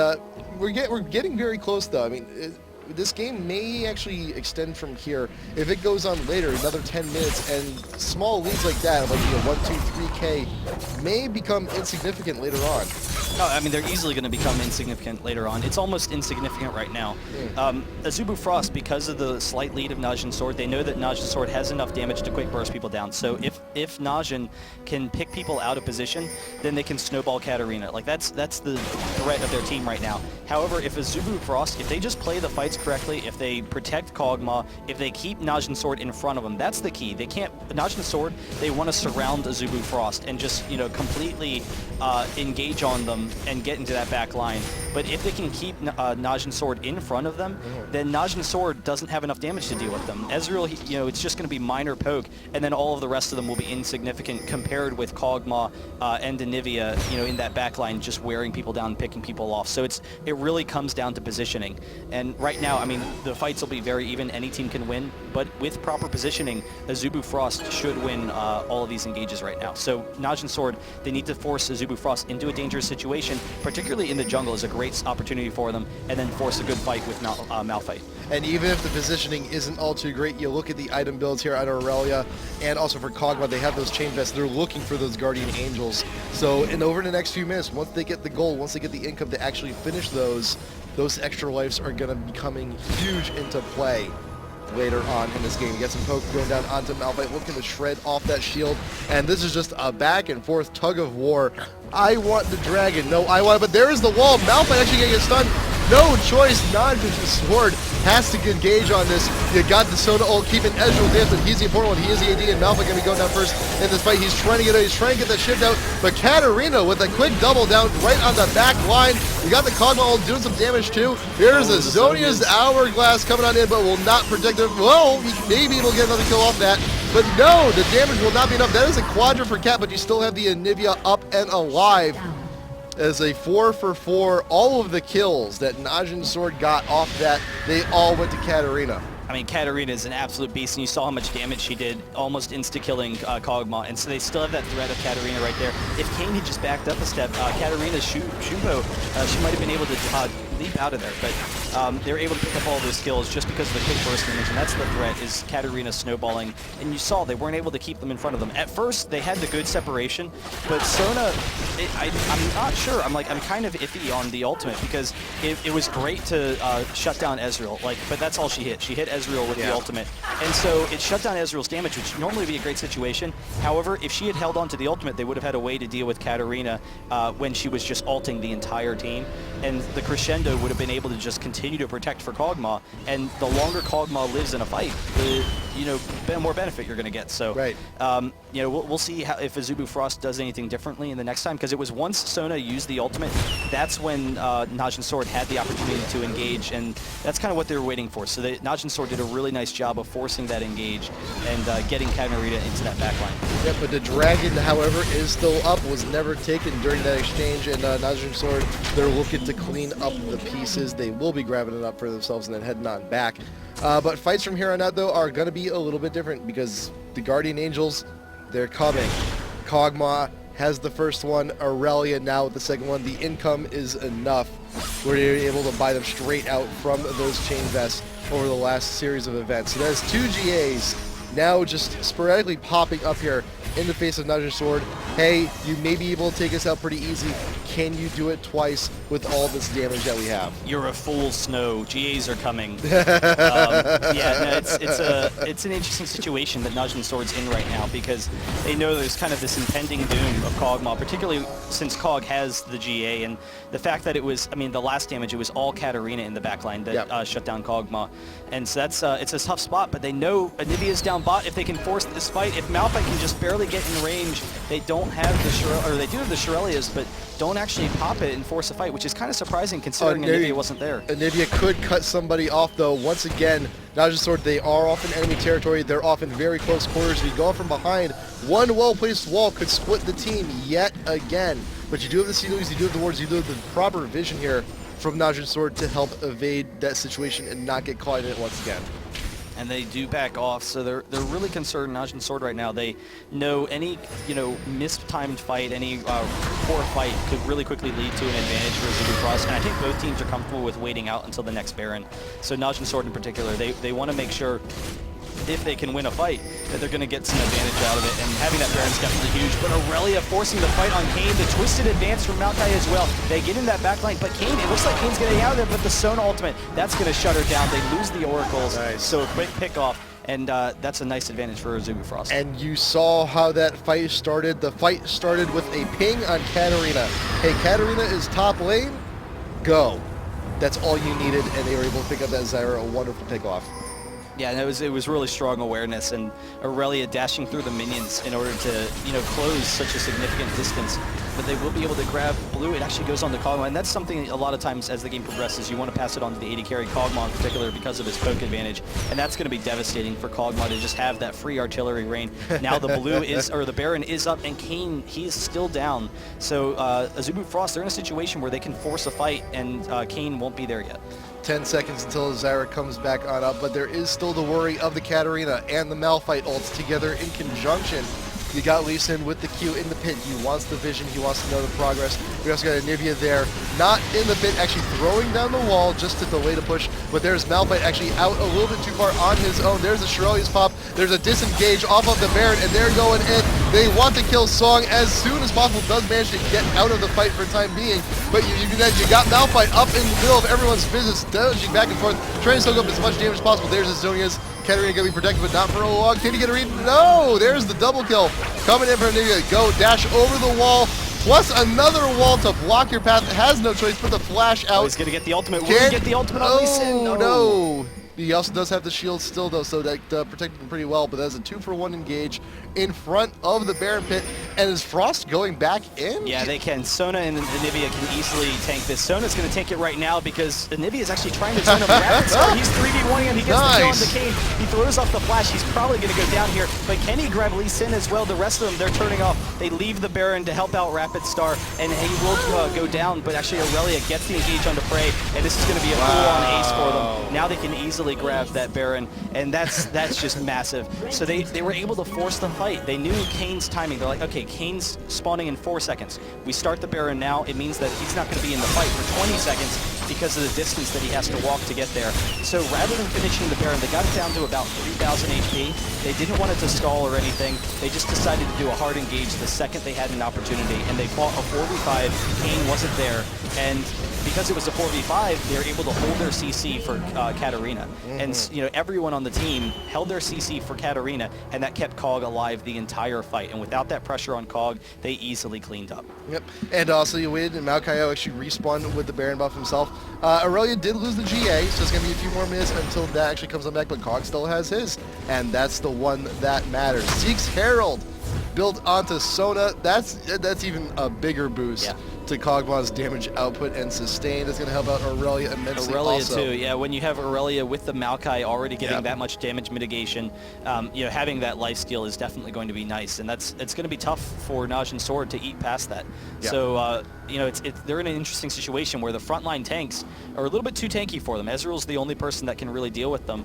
S2: we're getting very close though. I mean, this game may actually extend from here. If it goes on later, another 10 minutes, and small leads like that, like 1, 2, 3K, may become insignificant later on.
S1: No, I mean, they're easily going to become insignificant later on. It's almost insignificant right now. Azubu Frost, because of the slight lead of Najin Sword, they know that Najin Sword has enough damage to quick burst people down. So if Najin can pick people out of position, then they can snowball Katarina. Like, that's the threat of their team right now. However, if Azubu Frost, if they just play the fights correctly, if they protect Kog'Maw, if they keep Najin Sword in front of them, that's the key. They can't, Najin Sword, they want to surround Azubu Frost and just, completely engage on them and get into that back line. But if they can keep Najin Sword in front of them, then Najin Sword doesn't have enough damage to deal with them. Ezreal, it's just going to be minor poke, and then all of the rest of them will be insignificant compared with Kog'Maw and Anivia, in that back line, just wearing people down and picking people off. So it really comes down to positioning. And right now, I mean, the fights will be very even. Any team can win, but with proper positioning, Azubu Frost should win all of these engages right now. So Najin Sword, they need to force Azubu Frost into a dangerous situation, particularly in the jungle is a great opportunity for them, and then force a good fight with Malphite. And
S2: even if the positioning isn't all too great, you look at the item builds here on Aurelia, and also for Kog'Maw, they have those chain vests. They're looking for those Guardian Angels. So over the next few minutes, once they get the gold, once they get the income to actually finish those extra lives are going to be coming huge into play later on in this game. You get some poke going down onto Malphite, looking to shred off that shield, and this is just a back and forth tug of war. I want the dragon, no, I want it, but there is the wall. Malphite actually gonna get stunned. No choice, Najin's Sword has to engage on this. You got the Soda ult, keeping Ezreal dancing. He's the important one. He is the AD, and Malphite gonna be going down first in this fight. He's trying to get that shift out, but Katarina with a quick double down right on the back line. You got the Kog'Maw ult doing some damage too. Here's a Zhonya's Hourglass coming on in, but will not protect him. Well, maybe it'll get another kill off that. But no, the damage will not be enough. That is a quadra for Cat, but you still have the Anivia up and alive. As a 4-for-4, all of the kills that Najin Sword got off that, they all went to Katarina.
S1: I mean, Katarina is an absolute beast, and you saw how much damage she did, almost insta-killing Kog'Maw, and so they still have that threat of Katarina right there. If Kane had just backed up a step, Katarina's Shumbo, she might have been able to leap out of there, but they were able to pick up all those skills just because of the quick burst damage, and that's the threat, is Katarina snowballing, and you saw they weren't able to keep them in front of them. At first, they had the good separation, but Sona, I'm not sure. I'm kind of iffy on the ultimate, because it was great to shut down Ezreal, but that's all she hit. She hit Ezreal with the ultimate, and so it shut down Ezreal's damage, which normally would be a great situation. However, if she had held on to the ultimate, they would have had a way to deal with Katarina when she was just ulting the entire team, and the crescendo would have been able to just continue to protect for Kog'Maw, and the longer Kog'Maw lives in a fight, the more benefit you're going to get. So, we'll see if Azubu Frost does anything differently in the next time, because it was once Sona used the ultimate, that's when Najin Sword had the opportunity to engage, and that's kind of what they were waiting for. So Najin Sword did a really nice job of forcing that engage and getting Katarina into that backline.
S2: Yeah, but the dragon, however, is still up, was never taken during that exchange, and Najin Sword, they're looking to clean up the pieces. They will be grabbing it up for themselves and then heading on back. But fights from here on out, though, are going to be a little bit different, because the Guardian Angels, they're coming. Kog'Maw has the first one, Aurelia now with the second one. The income is enough where you're able to buy them straight out from those chain vests over the last series of events. So there's 2 GAs now just sporadically popping up here in the face of Najin Sword. Hey, you may be able to take us out pretty easy. Can you do it twice with all this damage that we have?
S1: You're a fool, Snow. GAs are coming. It's an interesting situation that Najin Sword's in right now, because they know there's kind of this impending doom of Kog'Maw, particularly since Kog has the GA, and the fact that it was, the last damage, it was all Katarina in the backline that shut down Kog'Maw. And so that's it's a tough spot, but they know Anivia's down bot. If they can force this fight, if Malphite can just barely get in range, they don't have the they do have the Shirelias, but don't actually pop it and force a fight, which is kind of surprising considering Anivia wasn't there.
S2: Anivia could cut somebody off, though. Once again, Najin Sword, they are off in enemy territory. They're off in very close quarters. If you go from behind, one well-placed wall could split the team yet again. But you do have the Seedlings, you do have the wards, you do have the proper vision here from Najin Sword to help evade that situation and not get caught in it once again.
S1: And they do back off, so they're really concerned, Najin Sword, right now. They know any mistimed fight, any poor fight could really quickly lead to an advantage for Azubu Frost, and I think both teams are comfortable with waiting out until the next Baron. So Najin Sword in particular, they want to make sure, if they can win a fight, that they're going to get some advantage out of it, and having that Baron's definitely huge. But Aurelia forcing the fight on Kane, the twisted advance from Maokai as well. They get in that backline, but Kane, it looks like Kane's getting out of there, but the Sona ultimate, that's going to shut her down. They lose the Oracles, so a quick pick off, and that's a nice advantage for Azubu Frost.
S2: And you saw how that fight started. The fight started with a ping on Katarina. Hey, Katarina is top lane, go. That's all you needed, and they were able to pick up that Zyra, a wonderful pickoff.
S1: Yeah, and it was really strong awareness, and Aurelia dashing through the minions in order to close such a significant distance. But they will be able to grab blue. It actually goes on the Kog'Maw, and that's something a lot of times as the game progresses, you want to pass it on to the AD carry, Kog'Maw in particular, because of his poke advantage, and that's going to be devastating for Kog'Maw to just have that free artillery rain. Now the blue the Baron is up, and Kane, he's still down. So Azubu Frost, they're in a situation where they can force a fight, and Kane won't be there yet.
S2: 10 seconds until Zyra comes back on up, but there is still the worry of the Katarina and the Malphite ults together in conjunction. You got Lee Sin with the Q in the pit. He wants the vision. He wants to know the progress. We also got Anivia there, not in the pit, actually throwing down the wall just to delay the push. But there's Malphite actually out a little bit too far on his own. There's the Shirelia's pop. There's a disengage off of the Baron, and they're going in. They want to kill Song as soon as possible. Does manage to get out of the fight for the time being. But you got Malphite up in the middle of everyone's business, dodging back and forth, trying to soak up as much damage as possible. There's Azonia's. Katarina going to be protected, but not for a long. Can he get a read? No! There's the double kill. Coming in for Anivia. Go, dash over the wall, plus another wall to block your path. Has no choice, put the flash out.
S1: Oh, he's going to get the ultimate. Will he get the ultimate on Lee Sin?
S2: No. He also does have the shield still, though, so that protected him pretty well, but that's a 2-for-1 engage in front of the Baron pit. And is Frost going back in?
S1: Yeah, they can. Sona and Anivia can easily tank this. Sona's going to tank it right now because Anivia is actually trying to turn him rapid star. He's 3v1ing him. He gets the kill on the Kane. He throws off the flash. He's probably going to go down here. But can he grab Lee Sin as well? The rest of them, they're turning off. They leave the Baron to help out Rapid Star, and he will go down. But actually, Aurelia gets the engage onto Prey, and this is going to be a full-on ace for them. Now they can easily easily grabbed that Baron, and that's just massive. So they were able to force the fight. They knew Kane's timing. They're like, okay, Kane's spawning in 4 seconds. We start the Baron now. It means that he's not going to be in the fight for 20 seconds because of the distance that he has to walk to get there. So rather than finishing the Baron, they got it down to about 3,000 HP. They didn't want it to stall or anything. They just decided to do a hard engage the second they had an opportunity, and they fought a 4v5. Kane wasn't there, and because it was a 4v5, they were able to hold their CC for Katarina. And everyone on the team held their CC for Katarina, and that kept Kog alive the entire fight. And without that pressure on Kog, they easily cleaned up.
S2: Yep. And also you waited, and Maokaio actually respawned with the Baron buff himself. Aurelia did lose the GA, so it's going to be a few more minutes until that actually comes on back, but Kog still has his, and that's the one that matters. Zeke's Herald built onto Sona. That's even a bigger boost to Kog'Maw's damage output and sustain. It's going to help out Aurelia immensely.
S1: Aurelia too, yeah. When you have Aurelia with the Maokai already getting that much damage mitigation, having that lifesteal is definitely going to be nice, and it's going to be tough for Najin Sword to eat past that.
S2: Yep.
S1: So they're in an interesting situation where the frontline tanks are a little bit too tanky for them. Ezreal's the only person that can really deal with them,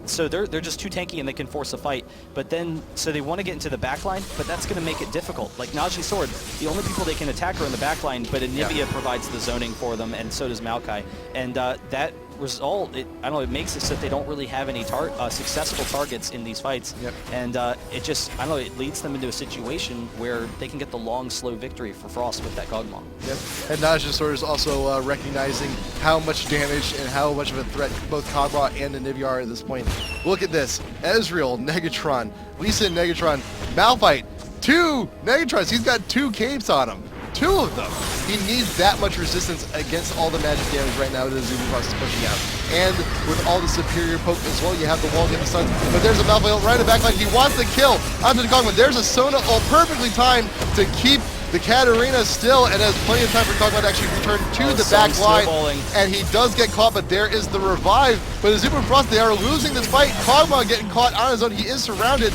S1: so they're just too tanky and they can force a fight. But then, so they want to get into the backline, but that's going to make it difficult. Like Najin Sword, the only people they can attack are in the backline, but Anivia provides the zoning for them, and so does Maokai. And that result, it makes it so that they don't really have any successful targets in these fights.
S2: Yep.
S1: And it leads them into a situation where they can get the long, slow victory for Frost with that Kog'Maw.
S2: Yep. And Najin Sword is also recognizing how much damage and how much of a threat both Kog'Maw and Anivia are at this point. Look at this. Ezreal, Negatron, Lisa and Negatron, Malphite, 2 Negatrons. He's got 2 capes on him. 2 of them. He needs that much resistance against all the magic damage right now that Azubu Frost is pushing out. And with all the superior poke as well, you have the wall get the stuns. But there's a Malphite ult right in the backline. He wants the kill onto the Kog'Maw. There's a Sona ult perfectly timed to keep the Katarina still, and has plenty of time for Kog'Maw to actually return to the back line. And he does get caught, but there is the revive. But Azubu and Frost, they are losing this fight. Kog'Maw getting caught on his own. He is surrounded.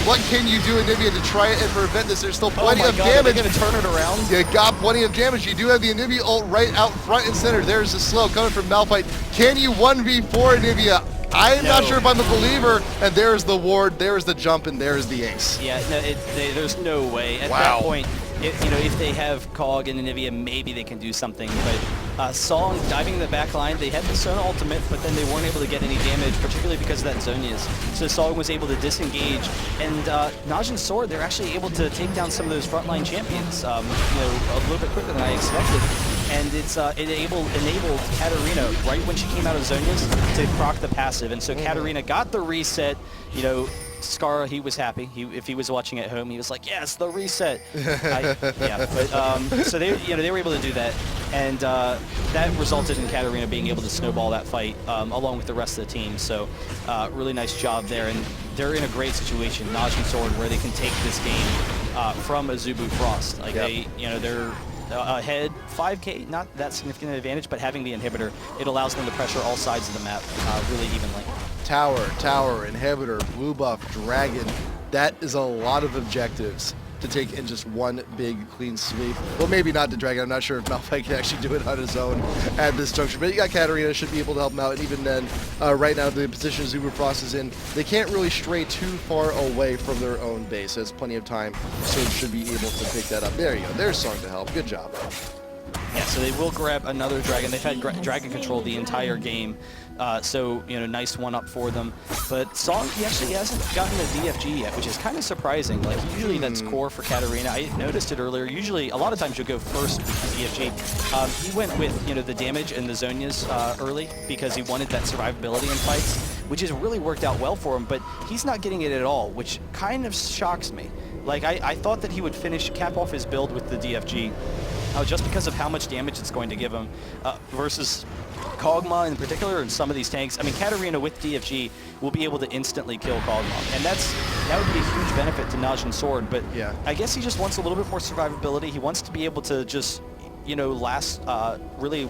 S2: What can you do, Anivia, to try it and prevent this? There's still plenty of damage.
S1: Are they going to turn it around?
S2: You got plenty of damage. You do have the Anivia ult right out front and center. There's the slow coming from Malphite. Can you 1v4 Anivia? I'm not sure if I'm a believer. And there's the ward, there's the jump, and there's the ace.
S1: Yeah, no, there's no way. At that point, if they have Kog and Anivia, maybe they can do something. But Song diving in the back line, they had the Sona ultimate, but then they weren't able to get any damage, particularly because of that Zhonya's. So Song was able to disengage, and Najin Sword, they're actually able to take down some of those frontline champions, a little bit quicker than I expected. And it enabled Katarina, right when she came out of Zhonya's, to proc the passive. And so Katarina got the reset. Scar, he was happy. If he was watching at home, he was like, "Yes, the reset." So they were able to do that, and that resulted in Katarina being able to snowball that fight along with the rest of the team. So really nice job there, and they're in a great situation, Najin Sword, where they can take this game from Azubu Frost. Like they're ahead 5k, not that significant advantage, but having the inhibitor, it allows them to pressure all sides of the map really evenly.
S2: Tower, inhibitor, blue buff, dragon. That is a lot of objectives to take in just one big clean sweep. Well, maybe not the dragon. I'm not sure if Malphite can actually do it on his own at this juncture. But you got Katarina, should be able to help him out. And even then, right now, the position Azubu Frost is in, they can't really stray too far away from their own base. There's plenty of time, so it should be able to pick that up. There you go. There's Song to help. Good job.
S1: Yeah, so they will grab another dragon. They've had dragon control the entire game. So, nice one up for them. But Song, he actually hasn't gotten a DFG yet, which is kind of surprising. Like, usually that's core for Katarina. I noticed it earlier. Usually, a lot of times you'll go first with the DFG. He went with, the damage and the Zhonya's early because he wanted that survivability in fights, which has really worked out well for him. But he's not getting it at all, which kind of shocks me. Like, I thought that he would cap off his build with the DFG just because of how much damage it's going to give him versus Kog'Maw in particular, and some of these tanks. I mean, Katarina with DFG will be able to instantly kill Kog'Maw, and that would be a huge benefit to Najin Sword. But I guess he just wants a little bit more survivability. He wants to be able to just last really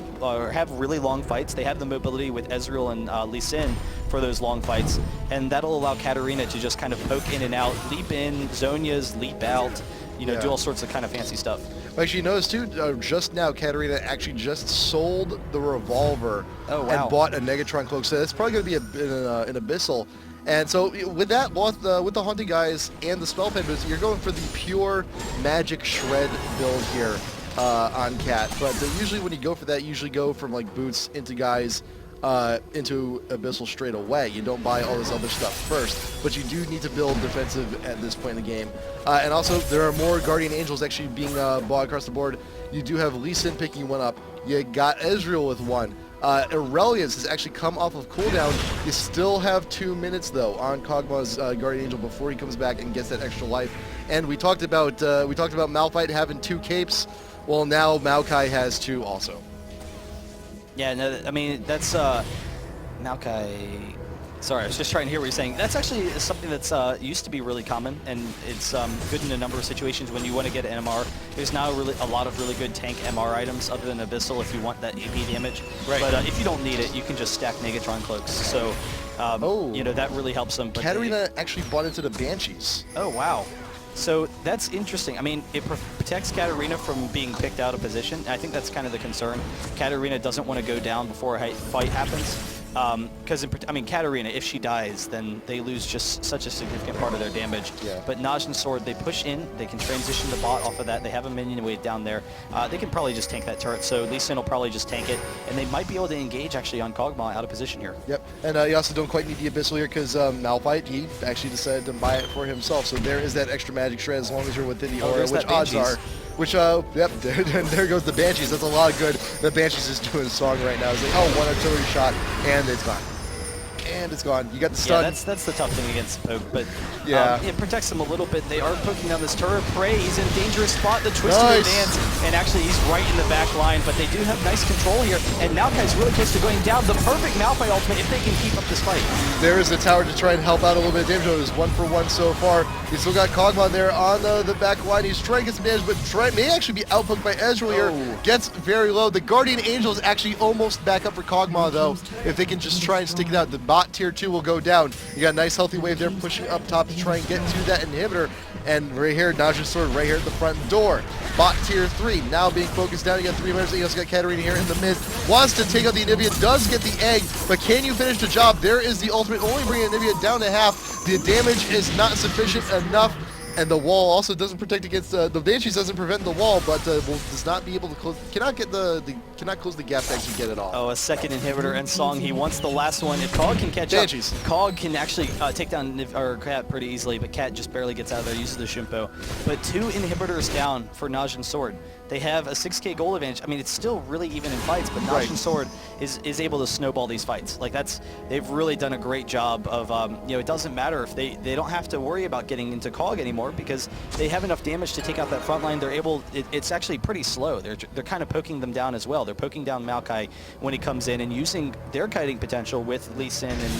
S1: have really long fights. They have the mobility with Ezreal and Lee Sin for those long fights, and that'll allow Katarina to just kind of poke in and out, leap in, Zhonya's, leap out, do all sorts of kind of fancy stuff.
S2: Actually, you notice too, just now, Katarina actually just sold the revolver and bought a Negatron cloak. So that's probably going to be an Abyssal. And so with that, with the Haunted Guys and the Spell Pen boots, you're going for the pure Magic Shred build here on Cat. But usually when you go for that, you usually go from like boots into guys into Abyssal straight away. You don't buy all this other stuff first, but you do need to build defensive at this point in the game. And also, there are more Guardian Angels actually being bought across the board. You do have Lee Sin picking one up. You got Ezreal with one. Aurelius has actually come off of cooldown. You still have 2 minutes though on Kog'Maw's Guardian Angel before he comes back and gets that extra life. And we talked about Malphite having 2 capes. Well, now Maokai has 2 also.
S1: Yeah, no, I mean, that's Maokai. Sorry, I was just trying to hear what you're saying. That's actually something that's used to be really common, and it's good in a number of situations when you want to get an MR. There's now a lot of really good tank MR items other than Abyssal if you want that AP damage. Right. But if you don't need it, you can just stack Negatron cloaks. So, you know, that really helps them. But
S2: Katarina actually bought into the Banshees.
S1: Oh, wow. So that's interesting. I mean, it protects Katarina from being picked out of position. I think that's kind of the concern. Katarina doesn't want to go down before a fight happens. Because, I mean, Katarina, if she dies, then they lose just such a significant part of their damage.
S2: Yeah.
S1: But Najin Sword, they push in, they can transition the bot off of that. They have a minion way down there. They can probably just tank that turret. So Lee Sin will probably just tank it, and they might be able to engage actually on Kog'Maw out of position here.
S2: Yep, and you also don't quite need the Abyssal here because Malphite, he actually decided to buy it for himself. So there is that extra magic shred as long as you're within the aura, which odds are. Which, yep, there goes the Banshees. That's a lot of good. The Banshees is doing a song right now. It's like, oh, 1 artillery shot, and it's gone. And it's gone. You got the stun.
S1: Yeah, that's the tough thing against Poke, but
S2: yeah,
S1: it protects him a little bit. They are poking down this turret. Prey, he's in a dangerous spot. The twisted advance, and actually he's right in the back line, but they do have nice control here, and Maokai's really close to going down. The perfect Malphite ultimate if they can keep up this fight.
S2: There is the tower to try and help out a little bit of damage. It was 1 for 1 so far. He's still got Kog'Maw there on the back line. He's trying to get some damage, but may actually be outpoked by Ezreal here. Gets very low. The Guardian Angel is actually almost back up for Kog'Maw though. If they can just try and stick it out, the bot tier 2 will go down. You got a nice healthy wave there pushing up top to try and get to that inhibitor. And right here, Najin Sword right here at the front door. Bot tier 3 now being focused down. You got 3 minutes. You also got Katarina here in the mid. Wants to take out the Anivia, does get the egg, but can you finish the job? There is the ultimate, only bringing Anivia down to half. The damage is not sufficient enough. And the wall also doesn't protect against the Banshees doesn't prevent the wall, but does not be able to close. Cannot close the gap to actually get it off.
S1: Oh, a second inhibitor and Song. He wants the last one. If Cog can catch up, Cog can actually take down Cat pretty easily, but Cat just barely gets out of there, uses the Shimpo. But 2 inhibitors down for Najin Sword. They have a 6k gold advantage. I mean, it's still really even in fights, but Najin Sword is able to snowball these fights. Like they've really done a great job of, you know, it doesn't matter if they don't have to worry about getting into Cog anymore because they have enough damage to take out that front line. They're able, it's actually pretty slow. They're kind of poking them down as well. They're poking down Maokai when he comes in and using their kiting potential with Lee Sin and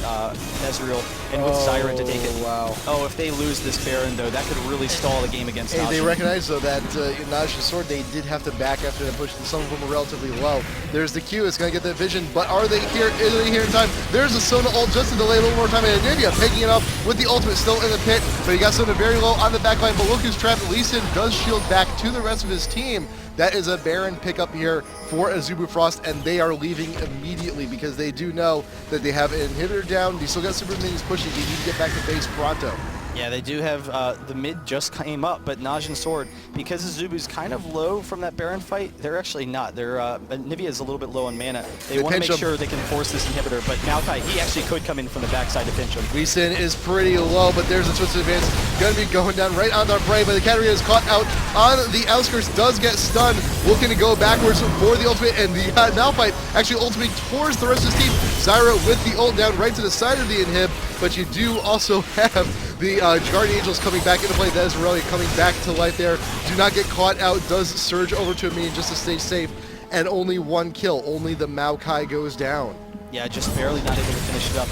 S1: Ezreal and with Siren to take it.
S2: Wow.
S1: Oh, if they lose this Baron though, that could really stall the game against Najin.
S2: They recognize though that in Najin Sword they did have to back after that push. Some of them are relatively low. There's the Q. It's going to get the vision, but are they here? Is they here in time? There's a Sona ult just to delay a little more time, and Anivia picking it up with the ultimate still in the pit, but he got Sona very low on the back line, but look who's trapped. Lee Sin does shield back to the rest of his team. That is a Baron pickup here for Azubu Frost, and they are leaving immediately because they do know that they have an inhibitor down. They still got super minions pushing. They need to get back to base pronto.
S1: Yeah, they do have the mid just came up, but Najin Sword, because Azubu's kind of low from that Baron fight, they're actually not. They're Nivea is a little bit low on mana. They want to make sure they can force this inhibitor, but Maokai, he actually could come in from the backside to pinch him.
S2: Lee Sin is pretty low, but there's a twisted advance. Going to be going down right on the Prey, but the Katarina is caught out on the outskirts, does get stunned, looking to go backwards for the ultimate, and the Malphite actually ultimately towards the rest of his team. Zyra with the ult down right to the side of the inhib, but you do also have the Guardian Angels coming back into play. That is Aurelia coming back to life there. Do not get caught out. Does surge over to a minion just to stay safe. And only 1 kill. Only the Maokai goes down.
S1: Yeah, just barely not able to finish it up.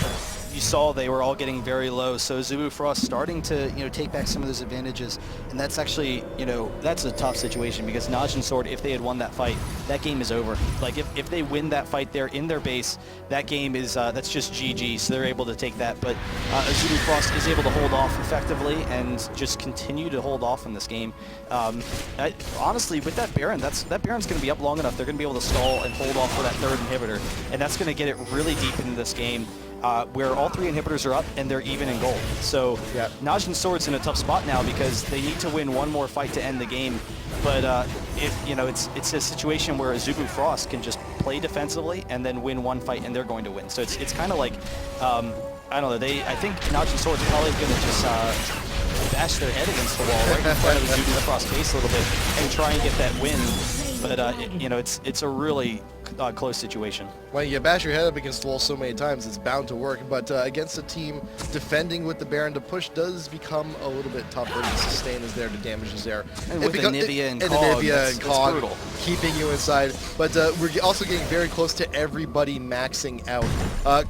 S1: you saw they were all getting very low. So Azubu Frost starting to, take back some of those advantages. And that's actually, that's a tough situation because Najin Sword, if they had won that fight, that game is over. Like if they win that fight there in their base, that game is, that's just GG. So they're able to take that. But Azubu Frost is able to hold off effectively and just continue to hold off in this game. Honestly, with that Baron, that Baron's going to be up long enough. They're going to be able to stall and hold off for that third inhibitor. And that's going to get it really deep into this game. Where all 3 inhibitors are up and they're even in gold. So
S2: yep.
S1: Najin Sword's in a tough spot now because they need to win one more fight to end the game. But it's a situation where Azubu Frost can just play defensively and then win one fight and they're going to win. So it's kind of like I don't know. I think Najin Sword's probably going to just bash their head against the wall right in front of Azubu Frost's face a little bit and try and get that win. But it's a really close situation.
S2: When you bash your head up against the wall so many times, it's bound to work. But against a team defending with the Baron, to push does become a little bit tougher. The sustain is there, the damage is there.
S1: And with Anivia and Cog,
S2: that's
S1: brutal.
S2: Keeping you inside. But we're also getting very close to everybody maxing out.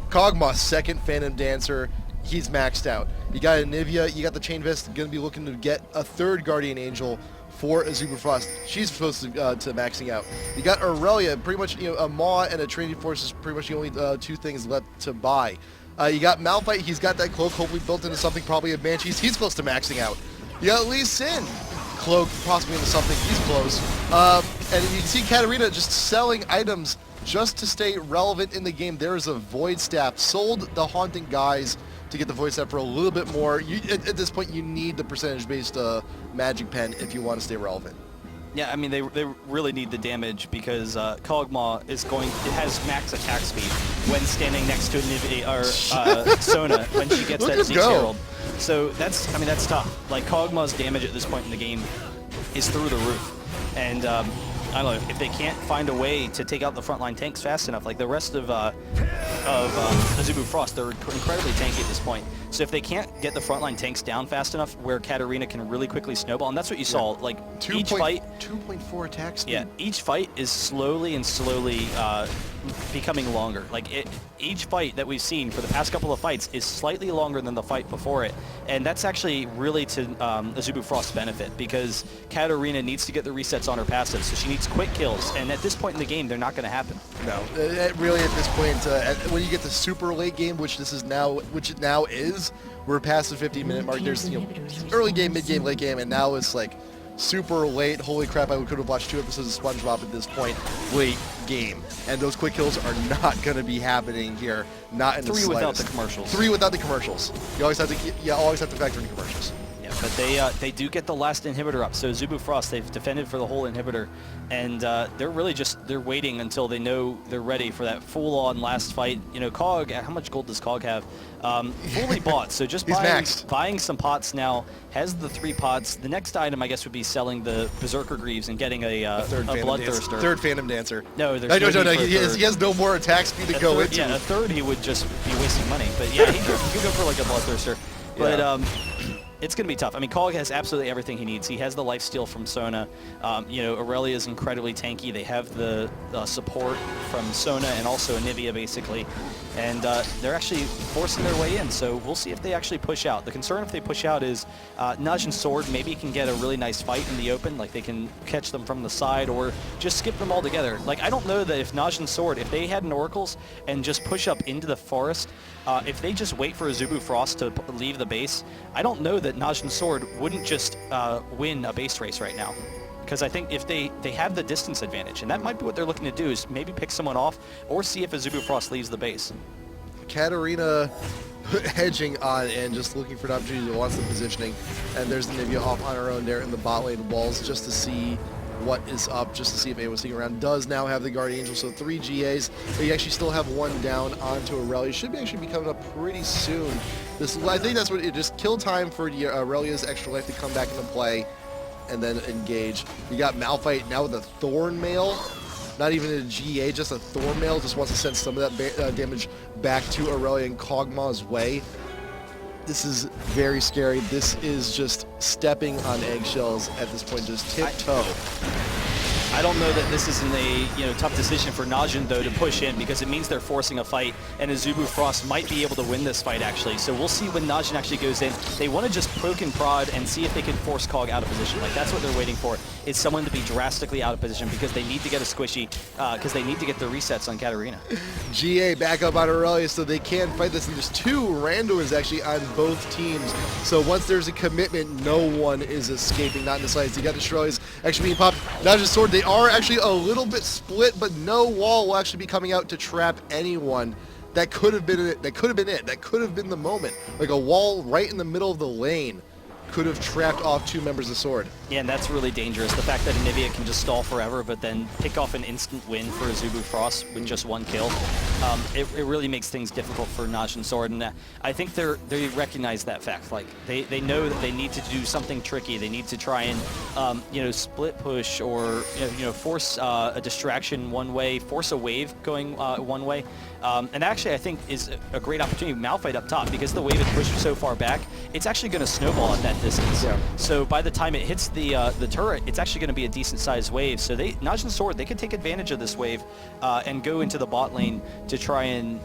S2: Kog'Maw, second Phantom Dancer. He's maxed out. You got Anivia, you got the Chain Vest, going to be looking to get a third Guardian Angel for Azubu Frost. She's supposed to maxing out. You got Aurelia, pretty much, a Maw and a Trinity Force is pretty much the only 2 things left to buy. You got Malphite, he's got that cloak hopefully built into something, probably a Banshees. He's close to maxing out. You got Lee Sin, cloak possibly into something, he's close. And you can see Katarina just selling items just to stay relevant in the game. There is a Void Staff, sold the Haunting Guys to get the Void Staff for a little bit more. At this point, you need the percentage-based Magic Pen if you want to stay relevant.
S1: Yeah, I mean, they really need the damage because Kog'Maw has max attack speed when standing next to Sona when she gets that Zeke's Herald. So that's tough. Like, Kog'Maw's damage at this point in the game is through the roof. And I don't know, if they can't find a way to take out the frontline tanks fast enough, like the rest of Azubu Frost, they're incredibly tanky at this point. So if they can't get the frontline tanks down fast enough where Katarina can really quickly snowball, and that's what you saw, like each fight...
S2: 2.4 attack speed.
S1: Yeah, each fight is slowly becoming longer. Like each fight that we've seen for the past couple of fights is slightly longer than the fight before it, and that's actually really to Azubu Frost's benefit because Katarina needs to get the resets on her passive, so she needs quick kills, and at this point in the game, they're not going to happen.
S2: No, really at this point, when you get the super late game, which it now is, we're past the 15-minute mark. There's early game, mid game, late game, and now it's like super late. Holy crap! I could have watched 2 episodes of SpongeBob at this point. Late game, and those quick kills are not going to be happening here. Not in the slightest.
S1: 3 without the commercials.
S2: 3 without the commercials. You always have to factor in commercials.
S1: Yeah, but they do get the last inhibitor up. So Azubu Frost, they've defended for the whole inhibitor, and they're really they're waiting until they know they're ready for that full-on last fight. Cog, how much gold does Cog have? Fully bought, so just buying some pots now. Has the 3 pots. The next item, I guess, would be selling the Berserker Greaves and getting a Bloodthirster.
S2: Third Phantom Dancer.
S1: No, there's no.
S2: He has no more attack speed to go into.
S1: Yeah, a third he would just be wasting money. But yeah, he could go for like a Bloodthirster. But it's going to be tough. I mean, Cog has absolutely everything he needs. He has the lifesteal from Sona. Aurelia is incredibly tanky. They have the support from Sona and also Anivia, basically. And they're actually forcing their way in, so we'll see if they actually push out. The concern if they push out is Najin Sword maybe can get a really nice fight in the open, like they can catch them from the side or just skip them all together. Like, I don't know that if Najin Sword, if they had an Oracles and just push up into the forest, if they just wait for Azubu Frost to leave the base, I don't know that Najin Sword wouldn't just win a base race right now. Because I think if they have the distance advantage, and that might be what they're looking to do, is maybe pick someone off or see if Azubu Frost leaves the base.
S2: Katarina hedging on and just looking for an opportunity to wants the positioning. And there's Anivia off on her own there in the bot lane walls just to see what is up, just to see if anyone's sticking around. Does now have the Guardian Angel, so 3 GAs. But you actually still have 1 down onto Aurelia. Should actually be coming up pretty soon. I think that's what it just kill time for Aurelia's extra life to come back into play and then engage. You got Malphite now with a Thorn Mail. Not even a GA, just a Thorn Mail. Just wants to send some of that damage back to Aurelia and Kog'Maw's way. This is very scary. This is just stepping on eggshells at this point, just tiptoe.
S1: I don't know that this isn't a tough decision for Najin though to push in, because it means they're forcing a fight, and Azubu Frost might be able to win this fight actually. So we'll see when Najin actually goes in. They want to just poke and prod and see if they can force Cog out of position. Like that's what they're waiting for, is someone to be drastically out of position, because they need to get a squishy, because they need to get the resets on Katarina.
S2: GA back up on Aurelia so they can fight this, and there's 2 randomers actually on both teams. So once there's a commitment, no one is escaping, not in the slightest. You got the Shirley's actually being popped. Najin's sword, they are actually a little bit split, but no wall will actually be coming out to trap anyone. That could have been it. That could have been it. That could have been the moment. Like a wall right in the middle of the lane could have trapped off 2 members of Sword.
S1: Yeah, and that's really dangerous. The fact that Anivia can just stall forever, but then pick off an instant win for Azubu Frost with just 1 kill, it really makes things difficult for Najin Sword. And I think they recognize that fact. Like they know that they need to do something tricky. They need to try and split push, or force a distraction one way, force a wave going one way. And actually, I think is a great opportunity. Malphite up top, because the wave is pushed so far back, it's actually going to snowball at that distance.
S2: Yeah.
S1: So by the time it hits the turret, it's actually going to be a decent sized wave. So Najin Sword, they can take advantage of this wave and go into the bot lane to try and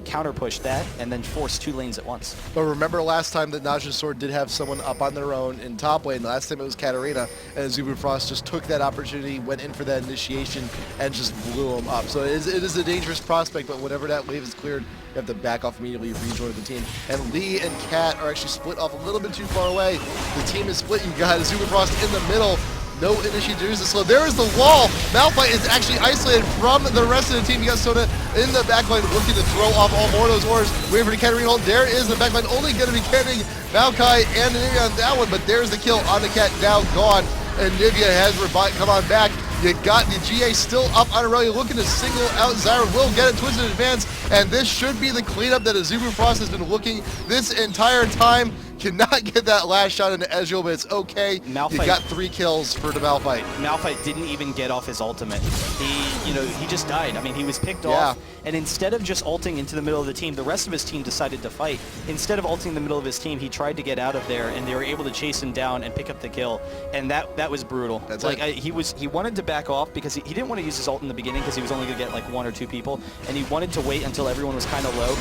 S1: counter push that, and then force 2 lanes at once.
S2: But remember last time that Najin Sword did have someone up on their own in top lane. Last time it was Katarina, and Azubu Frost just took that opportunity, went in for that initiation, and just blew him up. So it is a dangerous prospect, but whenever that wave is cleared, you have to back off immediately, rejoin the team. And Lee and Kat are actually split off a little bit too far away. The team is split. You got Azubu Frost in the middle. No initiators. So there is the wall. Malphite is actually isolated from the rest of the team. You got Soda in the backline looking to throw off all more of those ores. Waiting for the Katarina ult. There is the backline, only going to be getting Maokai and Nivea on that one, but there's the kill on the Cat, now gone. And Nivea has come on back. You got the GA still up on Aurelia, looking to single out Zyra. Will get it, twisted advance, and this should be the cleanup that Azubu Frost has been looking this entire time. Cannot get that last shot into Ezreal, but it's okay.
S1: Malphite,
S2: you got 3 kills for the Malphite.
S1: Malphite didn't even get off his ultimate. He just died. I mean, he was picked off, and instead of just ulting into the middle of the team, the rest of his team decided to fight. Instead of ulting in the middle of his team, he tried to get out of there, and they were able to chase him down and pick up the kill, and that was brutal.
S2: That's
S1: like he wanted to back off, because he didn't want to use his ult in the beginning, because he was only going to get like 1 or 2 people, and he wanted to wait until everyone was kind of low,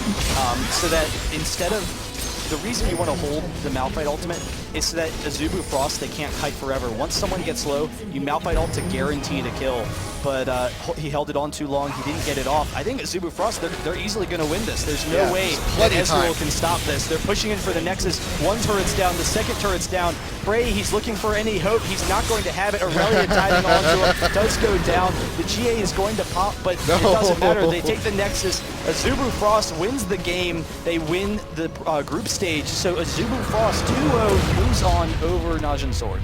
S1: so that instead of... The reason you want to hold the Malphite ultimate is so that Azubu Frost, they can't kite forever. Once someone gets low, you Malphite ult to guarantee the kill. But he held it on too long. He didn't get it off. I think Azubu Frost, they're easily going to win this. There's no way that Ezreal can stop this. They're pushing in for the Nexus. 1 turret's down. The 2nd turret's down. Bray, he's looking for any hope. He's not going to have it. Aurelia diving onto him does go down. The GA is going to pop, but it doesn't matter. They take the Nexus. Azubu Frost wins the game. They win the group stage. So Azubu Frost 2-0 moves on over Najin Sword.